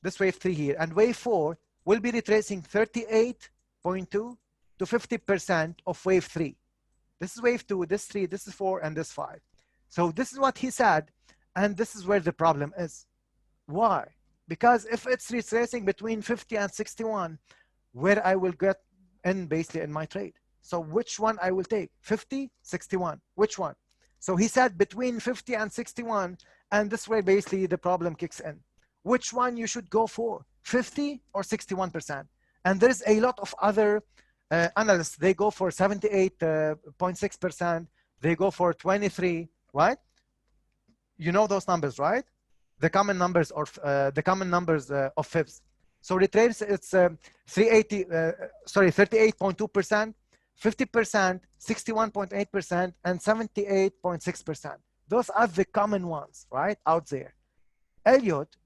A: this wave 3 here, and wave 4 will be retracing 38.2 to 50% of wave 3. This is wave 2, this 3, this is 4, and this 5. So this is what he said, and this is where the problem is. Why? Because if it's retracing between 50 and 61, where I will get in basically in my trade. So which one I will take? 50, 61, which one? So he said between 50 and 61, and this way basically the problem kicks in. Which one you should go for, 50 or 61%? And there's a lot of other analysts, they go for 78.6%, they go for 23, right? You know those numbers, right? The common numbers of Fibs. So retrace, it's 38.2%, 50%, 61.8%, and 78.6%. Those are the common ones, right, out there. Elliott,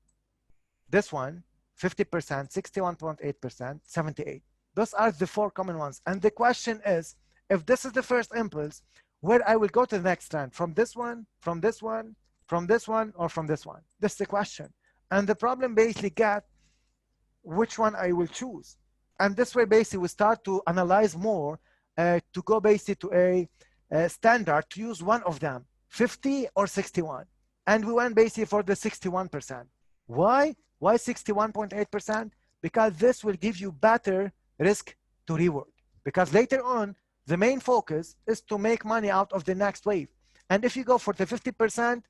A: this one, 50%, 61.8%, 78. Those are the 4 common ones. And the question is, if this is the first impulse, where I will go to the next trend, from this one, from this one, from this one, or from this one? This is the question. And the problem basically get which one I will choose. And this way basically we start to analyze more to go basically to a standard to use one of them, 50 or 61. And we went basically for the 61%. Why? Why 61.8%? Because this will give you better risk to reward. Because later on, the main focus is to make money out of the next wave. And if you go for the 50%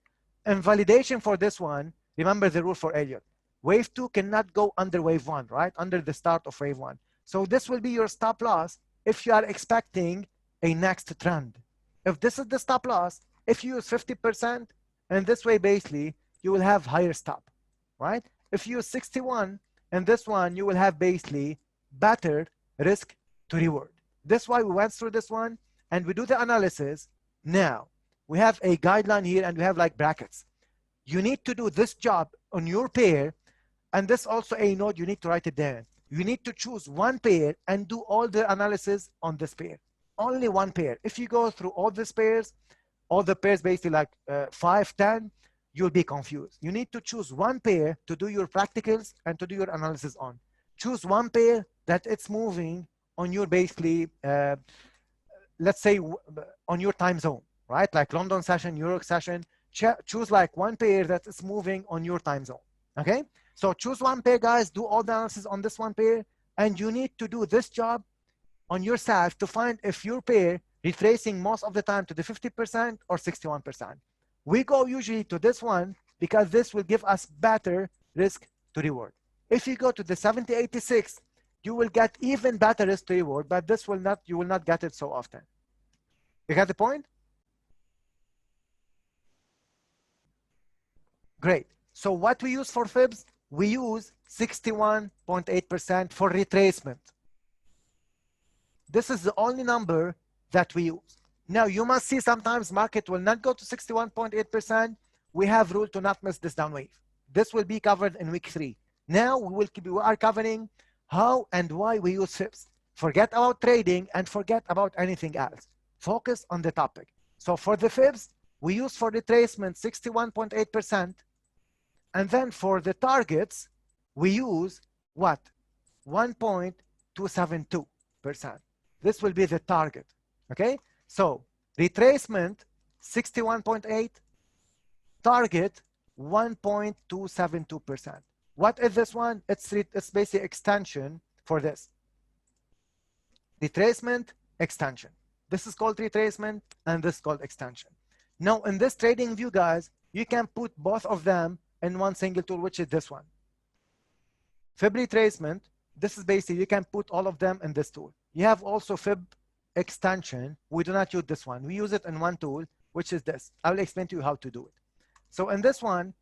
A: and validation for this one, remember the rule for Elliott. Wave 2 cannot go under wave 1, right? Under the start of wave 1. So this will be your stop loss if you are expecting a next trend. If this is the stop loss, if you use 50%, and this way basically, you will have higher stop, right? If you use 61, and this one, you will have basically better risk to reward. That's why we went through this one, and we do the analysis. Now, we have a guideline here, and we have like brackets. You need to do this job on your pair, and this also a note, you need to write it down. You need to choose one pair and do all the analysis on this pair. Only one pair. If you go through all these pairs, all the pairs basically like 5, 10, you'll be confused. You need to choose one pair to do your practicals and to do your analysis on. Choose one pair that it's moving on your basically, let's say on your time zone, right? Like London session, New York session. Choose like one pair that is moving on your time zone, okay? So choose one pair, guys, do all the analysis on this one pair, and you need to do this job on yourself to find if your pair retracing most of the time to the 50% or 61%. We go usually to this one because this will give us better risk to reward. If you go to the 7086, you will get even better risk to reward, but this will not, you will not get it so often. You got the point? Great. So what we use for Fibs, we use 61.8% for retracement. This is the only number that we use. Now, you must see sometimes market will not go to 61.8%. We have rule to not miss this down wave. This will be covered in week 3. Now, we are covering how and why we use Fibs. Forget about trading and forget about anything else. Focus on the topic. So for the Fibs, we use for retracement 61.8%. And then for the targets, we use what? 1.272%. This will be the target. Okay? So retracement 61.8, target 1.272%. What is this one? It's basically extension for this. Retracement, extension. This is called retracement and this is called extension. Now in this trading view, guys, you can put both of them in one single tool, which is this one. Fib retracement, this is basically, you can put all of them in this tool. You have also Fib extension. We do not use this one. We use it in one tool, which is this. I will explain to you how to do it. So in this one,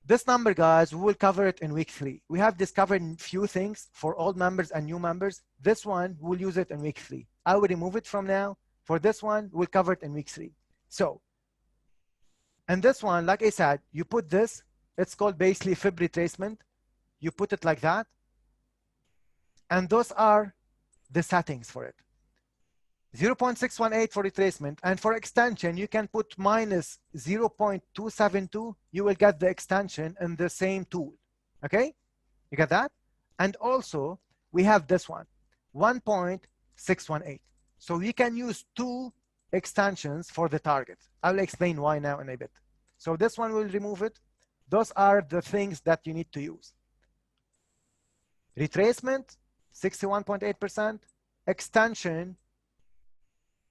A: this number, guys, we will cover it in week 3. We have discovered few things for old members and new members. This one, we'll use it in week 3. I will remove it from now. For this one, we'll cover it in week 3. So, and this one, like I said, you put this, it's called basically Fib retracement. You put it like that. And those are the settings for it. 0.618 for retracement. And for extension, you can put minus 0.272. You will get the extension in the same tool. Okay? You get that? And also, we have this one, 1.618. So we can use 2 extensions for the target. I will explain why now in a bit. So this one will remove it. Those are the things that you need to use. Retracement, 61.8%. Extension,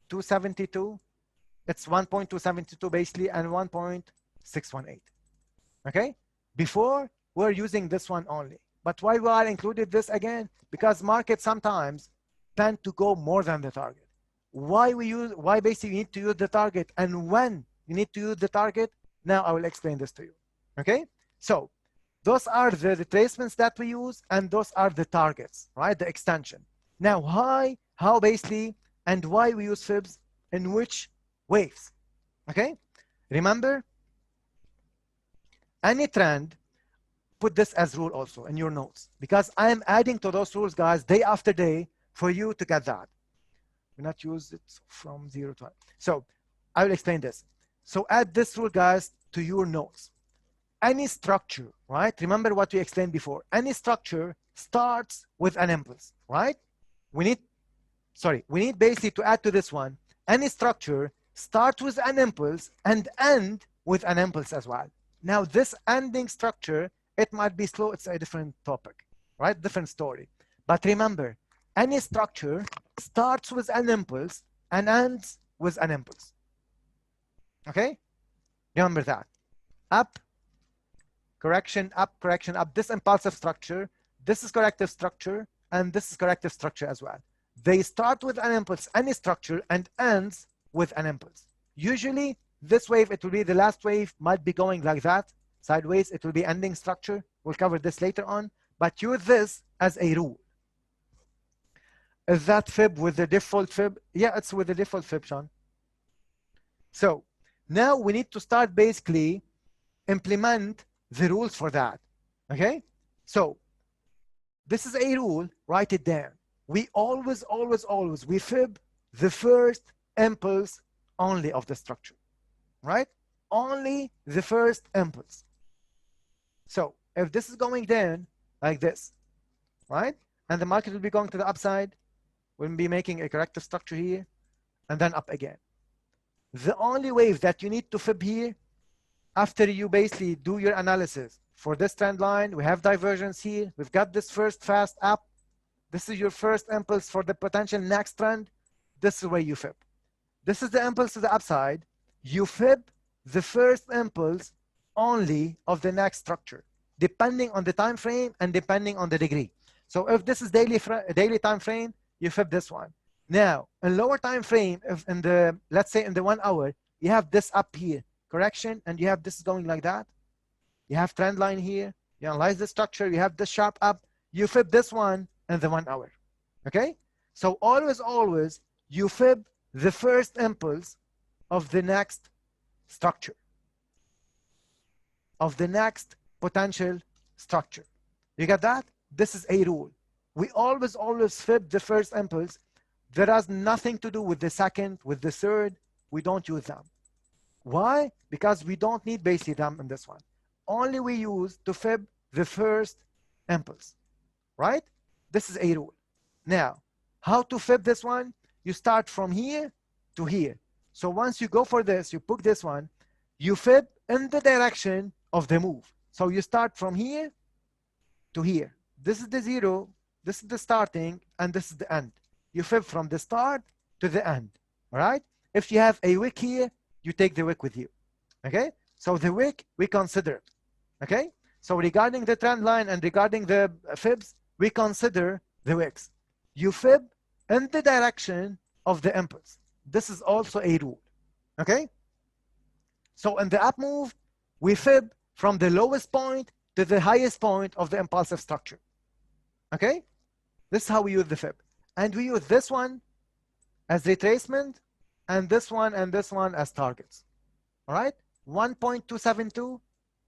A: 272. It's 1.272 basically, and 1.618. Okay? Before, we're using this one only. But why we are included this again? Because markets sometimes tend to go more than the target. Why basically you need to use the target and when you need to use the target? Now I will explain this to you. Okay? So those are the retracements that we use, and those are the targets, right? The extension. Now, how basically and why we use Fibs in which waves? Okay? Remember, any trend, put this as rule also in your notes, because I am adding to those rules, guys, day after day for you to get that. We not use it from 0 to 1. So I will explain this. So add this rule, guys, to your notes. Any structure, right? Remember what we explained before. Any structure starts with an impulse, right? We need basically to add to this one. Any structure starts with an impulse and end with an impulse as well. Now this ending structure, it might be slow. It's a different topic, right? Different story. But remember, any structure starts with an impulse and ends with an impulse. Okay? Remember that. Up, correction, up, correction, up. This impulsive structure, this is corrective structure, and this is corrective structure as well. They start with an impulse, any structure, and ends with an impulse. Usually, this wave, it will be the last wave, might be going like that. Sideways, it will be ending structure. We'll cover this later on. But use this as a rule. Is that Fib with the default Fib? Yeah, it's with the default Fib, Sean. So now we need to start basically implement the rules for that. Okay? So this is a rule. Write it down. We always, we Fib the first impulse only of the structure. Right? Only the first impulse. So if this is going down like this, right? And the market will be going to the upside, we'll be making a corrective structure here, and then up again. The only wave that you need to Fib here, after you basically do your analysis for this trend line, we have divergence here. We've got this first fast up. This is your first impulse for the potential next trend. This is where you Fib. This is the impulse to the upside. You Fib the first impulse only of the next structure, depending on the time frame and depending on the degree. So if this is daily time frame, you Fib this one. Now, in lower time frame, if in the, let's say in the 1 hour, you have this up here, correction, and you have this going like that. You have trend line here. You analyze the structure. You have the sharp up. You fib this one in the 1 hour. Okay? So always, you fib the first impulse of the next structure, of the next potential structure. You get that? This is a rule. We always fib the first impulse. There has nothing to do with the second, with the third. We don't use them. Why? Because we don't need basically them in this one. Only we use to fib the first impulse, right? This is a rule. Now, how to fib this one? You start from here to here. So once you go for this, you book this one, you fib in the direction of the move. So you start from here to here. This is the 0, this is the starting, and this is the end. You fib from the start to the end, all right? If you have a wick here, you take the wick with you, okay? So the wick, we consider, okay? So regarding the trend line and regarding the fibs, we consider the wicks. You fib in the direction of the impulse. This is also a rule, okay? So in the up move, we fib from the lowest point to the highest point of the impulsive structure, okay? This is how we use the fib. And we use this one as retracement and this one as targets, all right? 1.272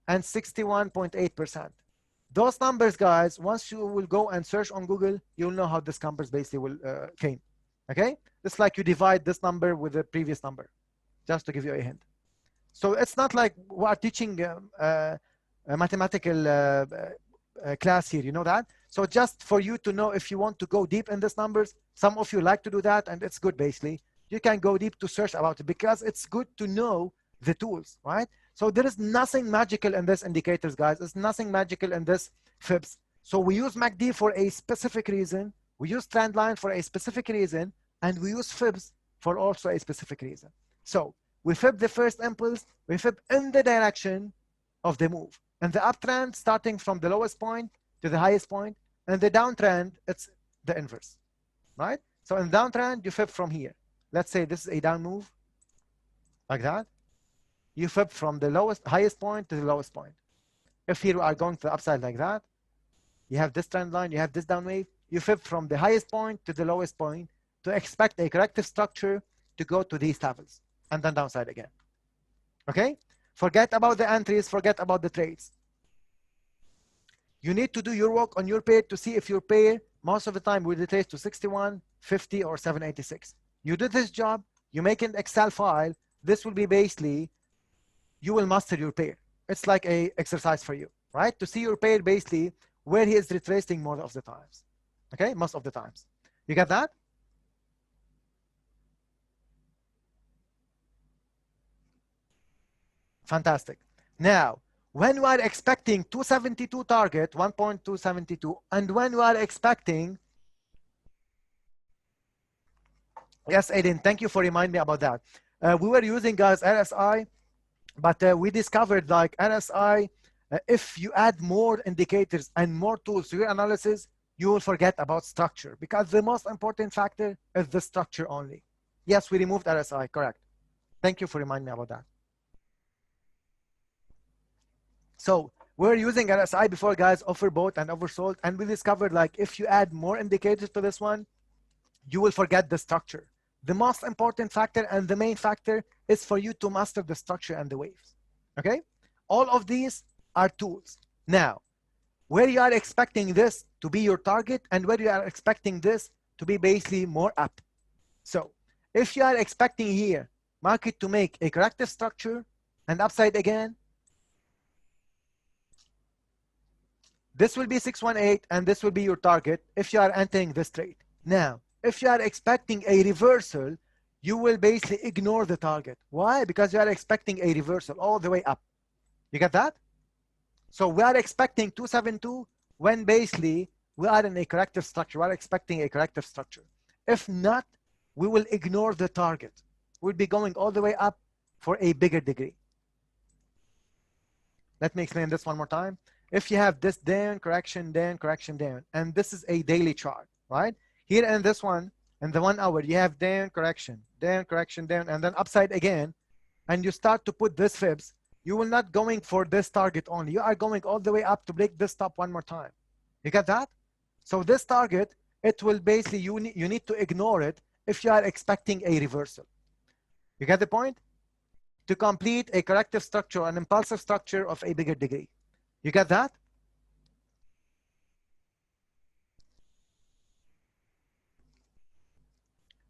A: and 61.8%. Those numbers, guys, once you will go and search on Google, you'll know how this numbers basically will came, okay? It's like you divide this number with the previous number, just to give you a hint. So it's not like we are teaching a mathematical class here, you know that? So just for you to know, if you want to go deep in these numbers, some of you like to do that, and it's good basically. You can go deep to search about it because it's good to know the tools, right? So there is nothing magical in this indicators, guys. There's nothing magical in this fibs. So we use MACD for a specific reason. We use trend line for a specific reason, and we use fibs for also a specific reason. So we fib the first impulse, we fib in the direction of the move. And the uptrend starting from the lowest point to the highest point, and the downtrend, it's the inverse, right? So in downtrend, you fib from here. Let's say this is a down move, like that. You fib from the highest point to the lowest point. If here we are going to the upside like that, you have this trend line, you have this down wave, you fib from the highest point to the lowest point to expect a corrective structure to go to these levels, and then downside again, okay? Forget about the entries, forget about the trades. You need to do your work on your pair to see if your pair, most of the time, will retrace to 61, 50, or 786. You do this job, you make an Excel file, this will be basically, you will master your pair. It's like a exercise for you, right? To see your pair basically where he is retracing most of the times, okay? Most of the times. You get that? Fantastic. Now, when we are expecting 272 target, 1.272, and when we are expecting, yes, Aiden, thank you for reminding me about that. We were using, guys, RSI, but we discovered like RSI, if you add more indicators and more tools to your analysis, you will forget about structure, because the most important factor is the structure only. Yes, we removed RSI, correct. Thank you for reminding me about that. So we're using RSI before, guys, overbought and oversold, and we discovered like if you add more indicators to this one, you will forget the structure. The most important factor and the main factor is for you to master the structure and the waves, okay? All of these are tools. Now, where you are expecting this to be your target and where you are expecting this to be basically more up. So if you are expecting here market to make a corrective structure and upside again, this will be 618 and this will be your target if you are entering this trade. Now, if you are expecting a reversal, you will basically ignore the target. Why? Because you are expecting a reversal all the way up. You get that? So we are expecting 272 when basically we are in a corrective structure. We are expecting a corrective structure. If not, we will ignore the target. We'll be going all the way up for a bigger degree. Let me explain this one more time. If you have this down, correction, down, correction, down, and this is a daily chart, right? Here in this one, in the 1 hour, you have down, correction, down, and then upside again, and you start to put this fibs, you will not going for this target only. You are going all the way up to break this top one more time. You get that? So this target, it will basically, you need to ignore it if you are expecting a reversal. You get the point? To complete a corrective structure, an impulsive structure of a bigger degree. You get that?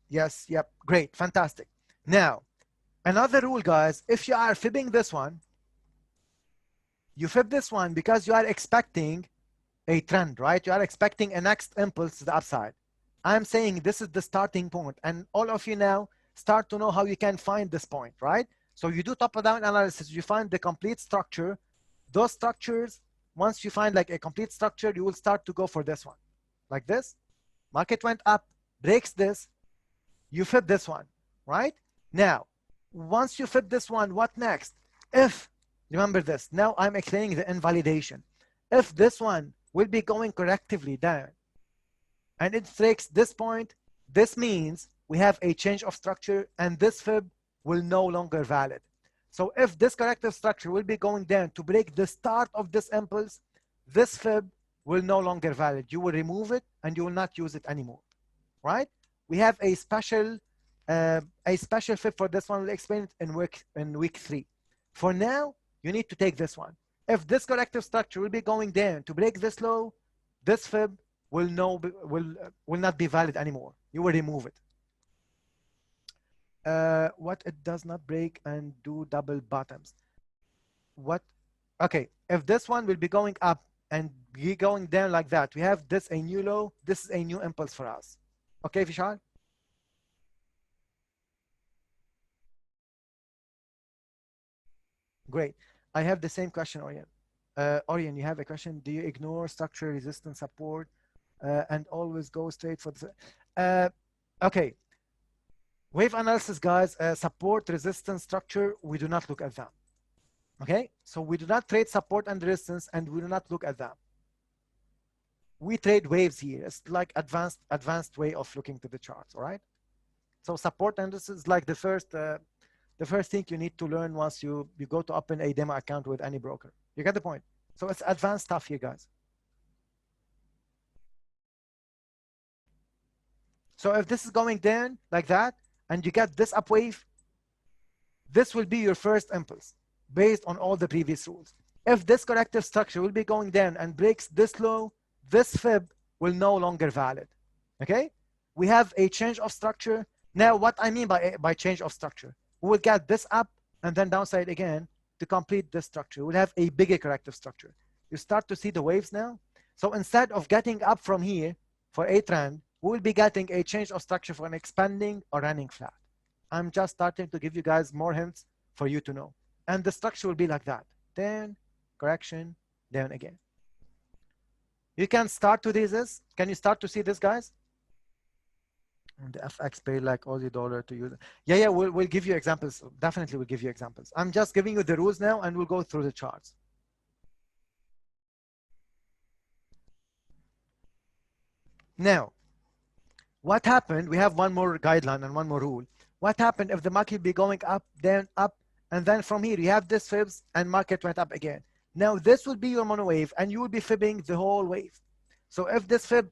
A: Yes, yep, great, fantastic. Now, another rule, guys, if you are fibbing this one, you fib this one because you are expecting a trend, right? You are expecting a next impulse to the upside. I'm saying this is the starting point, and all of you now start to know how you can find this point, right? So you do top-down analysis, you find the complete structure. Those structures, once you find like a complete structure, you will start to go for this one, like this. Market went up, breaks this, you fib this one, right? Now, once you fib this one, what next? If, remember this, now I'm explaining the invalidation. If this one will be going correctively down and it breaks this point, this means we have a change of structure and this fib will no longer valid. So if this corrective structure will be going down to break the start of this impulse, this fib will no longer valid. You will remove it and you will not use it anymore, right? We have a special fib for this one. We'll explain it in week 3. For now, you need to take this one. If this corrective structure will be going down to break this low, this fib will not be valid anymore. You will remove it. What it does not break and do double bottoms. What? Okay, if this one will be going up and be going down like that, we have this a new low. This is a new impulse for us. Okay, Vishal? Great. I have the same question, Orion. Orion, you have a question. Do you ignore structure, resistance, support, and always go straight for the... okay. Wave analysis, guys, support, resistance, structure, we do not look at them. Okay? So we do not trade support and resistance, and we do not look at them. We trade waves here. It's like advanced way of looking to the charts, all right? So support and resistance is like the first thing you need to learn once you go to open a demo account with any broker. You get the point? So it's advanced stuff here, guys. So if this is going down like that, and you get this up wave, this will be your first impulse based on all the previous rules. If this corrective structure will be going down and breaks this low, this fib will no longer valid. Okay? We have a change of structure. Now, what I mean by change of structure, we will get this up and then downside again to complete this structure. We'll have a bigger corrective structure. You start to see the waves now. So instead of getting up from here for a trend, we will be getting a change of structure for an expanding or running flat. I'm just starting to give you guys more hints for you to know. And the structure will be like that. Down, correction, down again. You can start to see this. Can you start to see this, guys? And the FX paid like Aussie dollar to use. Yeah, we'll give you examples. Definitely we'll give you examples. I'm just giving you the rules now and we'll go through the charts. Now, what happened? We have one more guideline and one more rule. What happened if the market be going up, down, up, and then from here you have this fibs and market went up again. Now this will be your mono wave and you will be fibbing the whole wave. So if this fib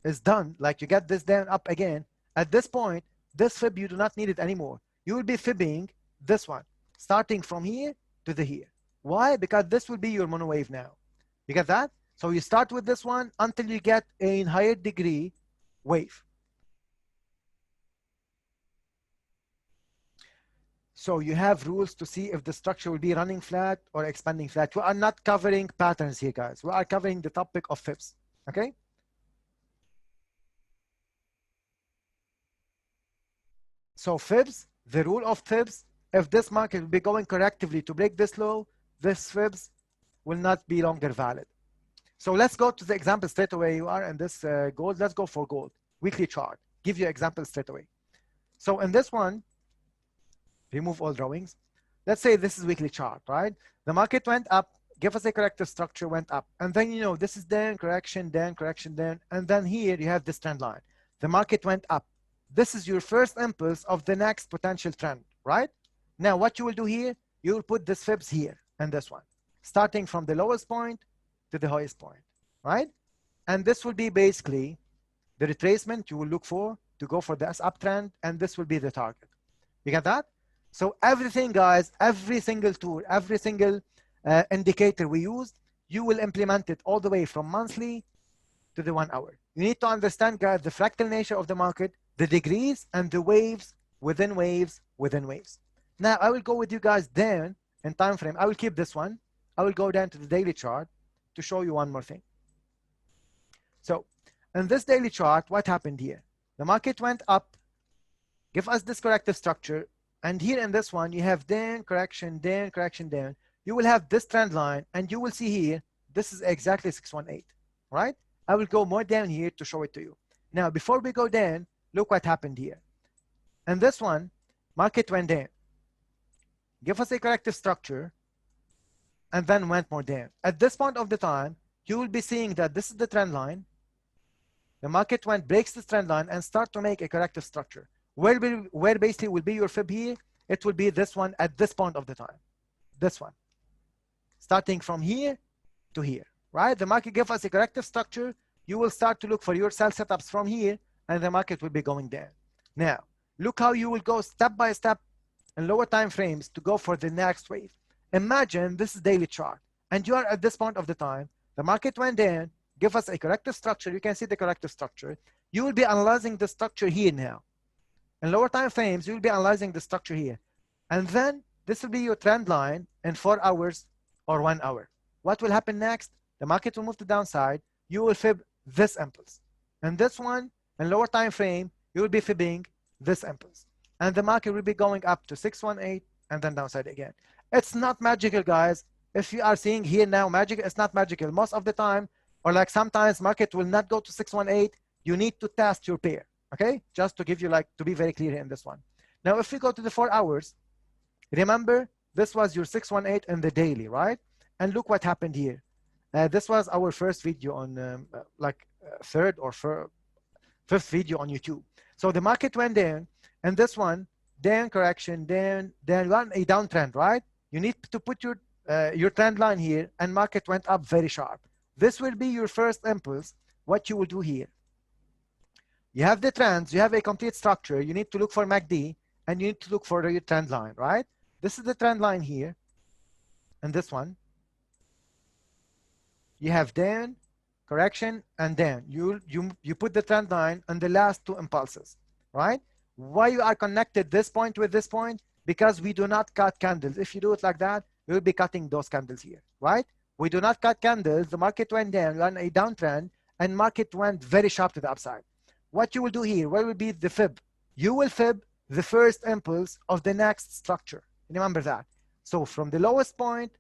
A: is done, like you get this down, up again, at this point, this fib, you do not need it anymore. You will be fibbing this one, starting from here to the here. Why? Because this will be your mono wave now. You get that? So you start with this one until you get a higher degree wave. So you have rules to see if the structure will be running flat or expanding flat. We are not covering patterns here, guys. We are covering the topic of fibs, okay? So fibs, the rule of fibs, if this market will be going correctively to break this low, this fibs will not be longer valid. So let's go to the example straight away. You are in this gold. Let's go for gold. Weekly chart. Give you example straight away. So in this one, remove all drawings. Let's say this is weekly chart, right? The market went up, give us a corrective structure, went up. And then, you know, this is down, correction, down, correction, down. And then here you have this trend line. The market went up. This is your first impulse of the next potential trend, right? Now, what you will do here, you will put this fibs here and this one, starting from the lowest point to the highest point, right? And this will be basically the retracement you will look for to go for this uptrend, and this will be the target. You get that? So everything, guys, every single tool, every single indicator we used, you will implement it all the way from monthly to the 1 hour. You need to understand, guys, the fractal nature of the market, the degrees, and the waves within waves within waves. Now, I will go with you guys down in time frame. I will keep this one. I will go down to the daily chart to show you one more thing. So in this daily chart, what happened here? The market went up, give us this corrective structure, and here in this one, you have down, correction, down, correction, down. You will have this trend line, and you will see here, this is exactly 618, right? I will go more down here to show it to you. Now, before we go down, look what happened here. And this one, market went down, give us a corrective structure, and then went more down. At this point of the time, you will be seeing that this is the trend line. The market breaks this trend line and start to make a corrective structure. Where basically will be your fib here? It will be this one at this point of the time. This one. Starting from here to here, right? The market gives us a corrective structure. You will start to look for your sell setups from here, and the market will be going down. Now, look how you will go step by step in lower time frames to go for the next wave. Imagine this is daily chart, and you are at this point of the time. The market went down, give us a corrective structure. You can see the corrective structure. You will be analyzing the structure here now. In lower time frames, you will be analyzing the structure here. And then this will be your trend line in 4 hours or 1 hour. What will happen next? The market will move to downside. You will fib this impulse. And this one, in lower time frame, you will be fibbing this impulse. And the market will be going up to 618 and then downside again. It's not magical, guys. If you are seeing here now magic, it's not magical. Most of the time, or like sometimes market will not go to 618. You need to test your pair, okay? Just to give you to be very clear in this one. Now, if we go to the 4 hours, remember, this was your 618 in the daily, right? And look what happened here. This was our first video on third or fifth video on YouTube. So the market went down, and this one, down, correction, down, down, a downtrend, right? You need to put your trend line here, and market went up very sharp. This will be your first impulse. What you will do here. You have the trends, you have a complete structure. You need to look for MACD, and you need to look for your trend line, right? This is the trend line here, and this one. You have down, correction, and down. You put the trend line on the last two impulses, right? Why you are connected this point with this point? Because we do not cut candles. If you do it like that, we will be cutting those candles here, right? We do not cut candles. The market went down, on a downtrend, and market went very sharp to the upside. What you will do here, what will be the fib? You will fib the first impulse of the next structure. Remember that. So from the lowest point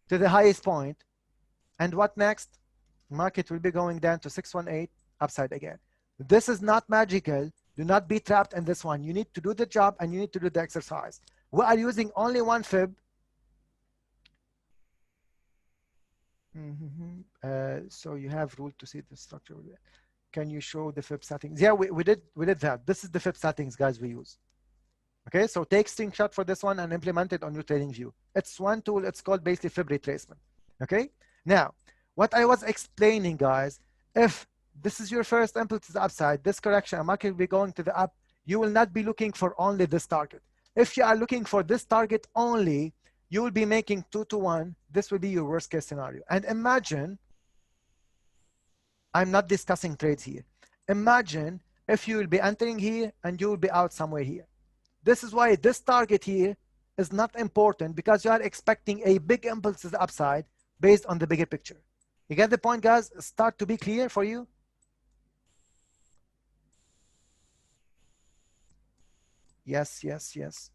A: to the highest point, and what next? Market will be going down to 618, upside again. This is not magical. Do not be trapped in this one. You need to do the job, and you need to do the exercise. We are using only one fib. So you have rule to see the structure. Can you show the fib settings? Yeah, we did that. This is the fib settings, guys, we use. Okay, so take screenshot for this one and implement it on your trading view. It's one tool. It's called basically fib retracement. Okay, now what I was explaining, guys, if this is your first impulse to the upside, this correction, market will be going to the up, you will not be looking for only this target. If you are looking for this target only, you will be making 2 to 1. This will be your worst case scenario. And imagine, I'm not discussing trades here. Imagine if you will be entering here and you will be out somewhere here. This is why this target here is not important, because you are expecting a big impulse to the upside based on the bigger picture. You get the point, guys? Start to be clear for you? Yes, yes, yes,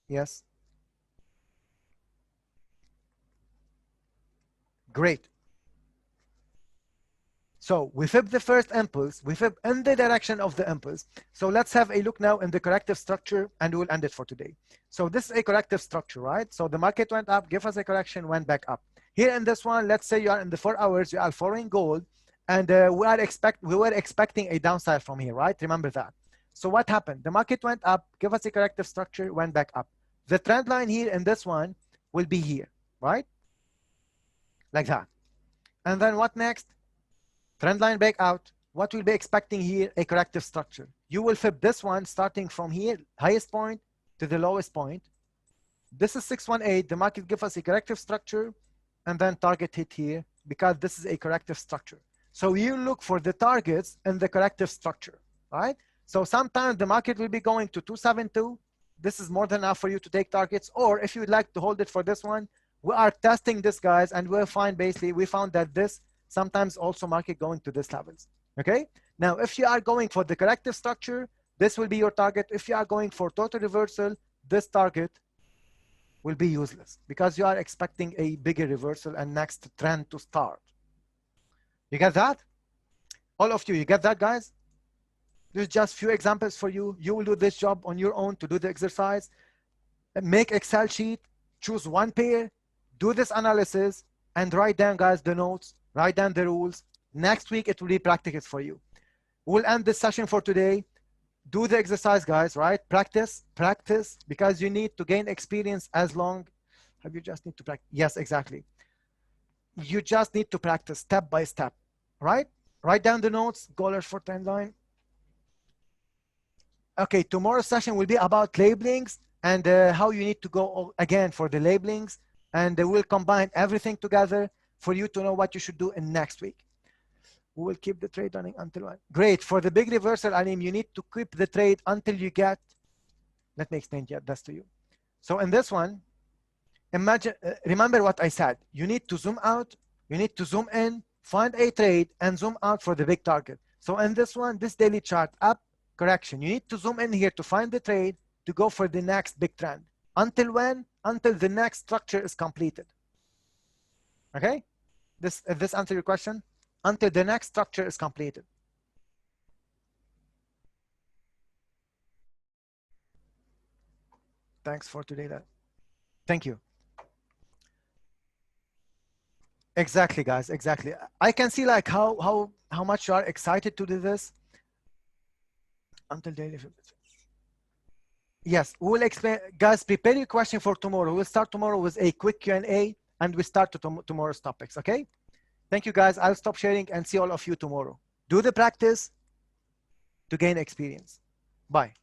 A: yes. Great. So we fib the first impulse. We fib in the direction of the impulse. So let's have a look now in the corrective structure, and we'll end it for today. So this is a corrective structure, right? So the market went up, give us a correction, went back up. Here in this one, let's say you are in the 4 hours, you are following gold, and we were expecting a downside from here, right? Remember that. So what happened? The market went up, give us a corrective structure, went back up. The trend line here in this one will be here, right? Like that. And then what next? Trend line breakout. What we'll be expecting here, a corrective structure. You will Fib this one starting from here, highest point to the lowest point. This is 618. The market gives us a corrective structure and then target hit here because this is a corrective structure. So you look for the targets in the corrective structure, right? So sometimes the market will be going to 272. This is more than enough for you to take targets. Or if you'd like to hold it for this one, we are testing this, guys, and we'll find basically, we found that this sometimes also market going to this levels, okay? Now, if you are going for the corrective structure, this will be your target. If you are going for total reversal, this target will be useless because you are expecting a bigger reversal and next trend to start. You get that? All of you, you get that, guys? There's just few examples for you. You will do this job on your own to do the exercise. Make Excel sheet, choose one pair, do this analysis, and write down, guys, the notes, write down the rules. Next week, it will be practice for you. We'll end this session for today. Do the exercise, guys, right? Practice, practice, because you need to gain experience as long. You just need to practice. Yes, exactly. You just need to practice step by step, right? Write down the notes, goalers for trend line. Okay, tomorrow's session will be about labelings and how you need to go again for the labelings, and we'll combine everything together for you to know what you should do in next week. We will keep the trade running until when? Great. For the big reversal, I mean, you need to keep the trade until you get, let me explain this to you. So in this one, imagine, remember what I said. You need to zoom out, you need to zoom in, find a trade, and zoom out for the big target. So in this one, this daily chart, up, correction. You need to zoom in here to find the trade to go for the next big trend. Until when? Until the next structure is completed. Okay? This answer your question? Until the next structure is completed. Thanks for today. Thank you. Exactly, guys. Exactly. I can see like how much you are excited to do this. Until daily. Yes, we will explain. Guys, prepare your question for tomorrow. We'll start tomorrow with a quick Q&A, and we start tomorrow's topics. Okay? Thank you, guys. I'll stop sharing and see all of you tomorrow. Do the practice to gain experience. Bye.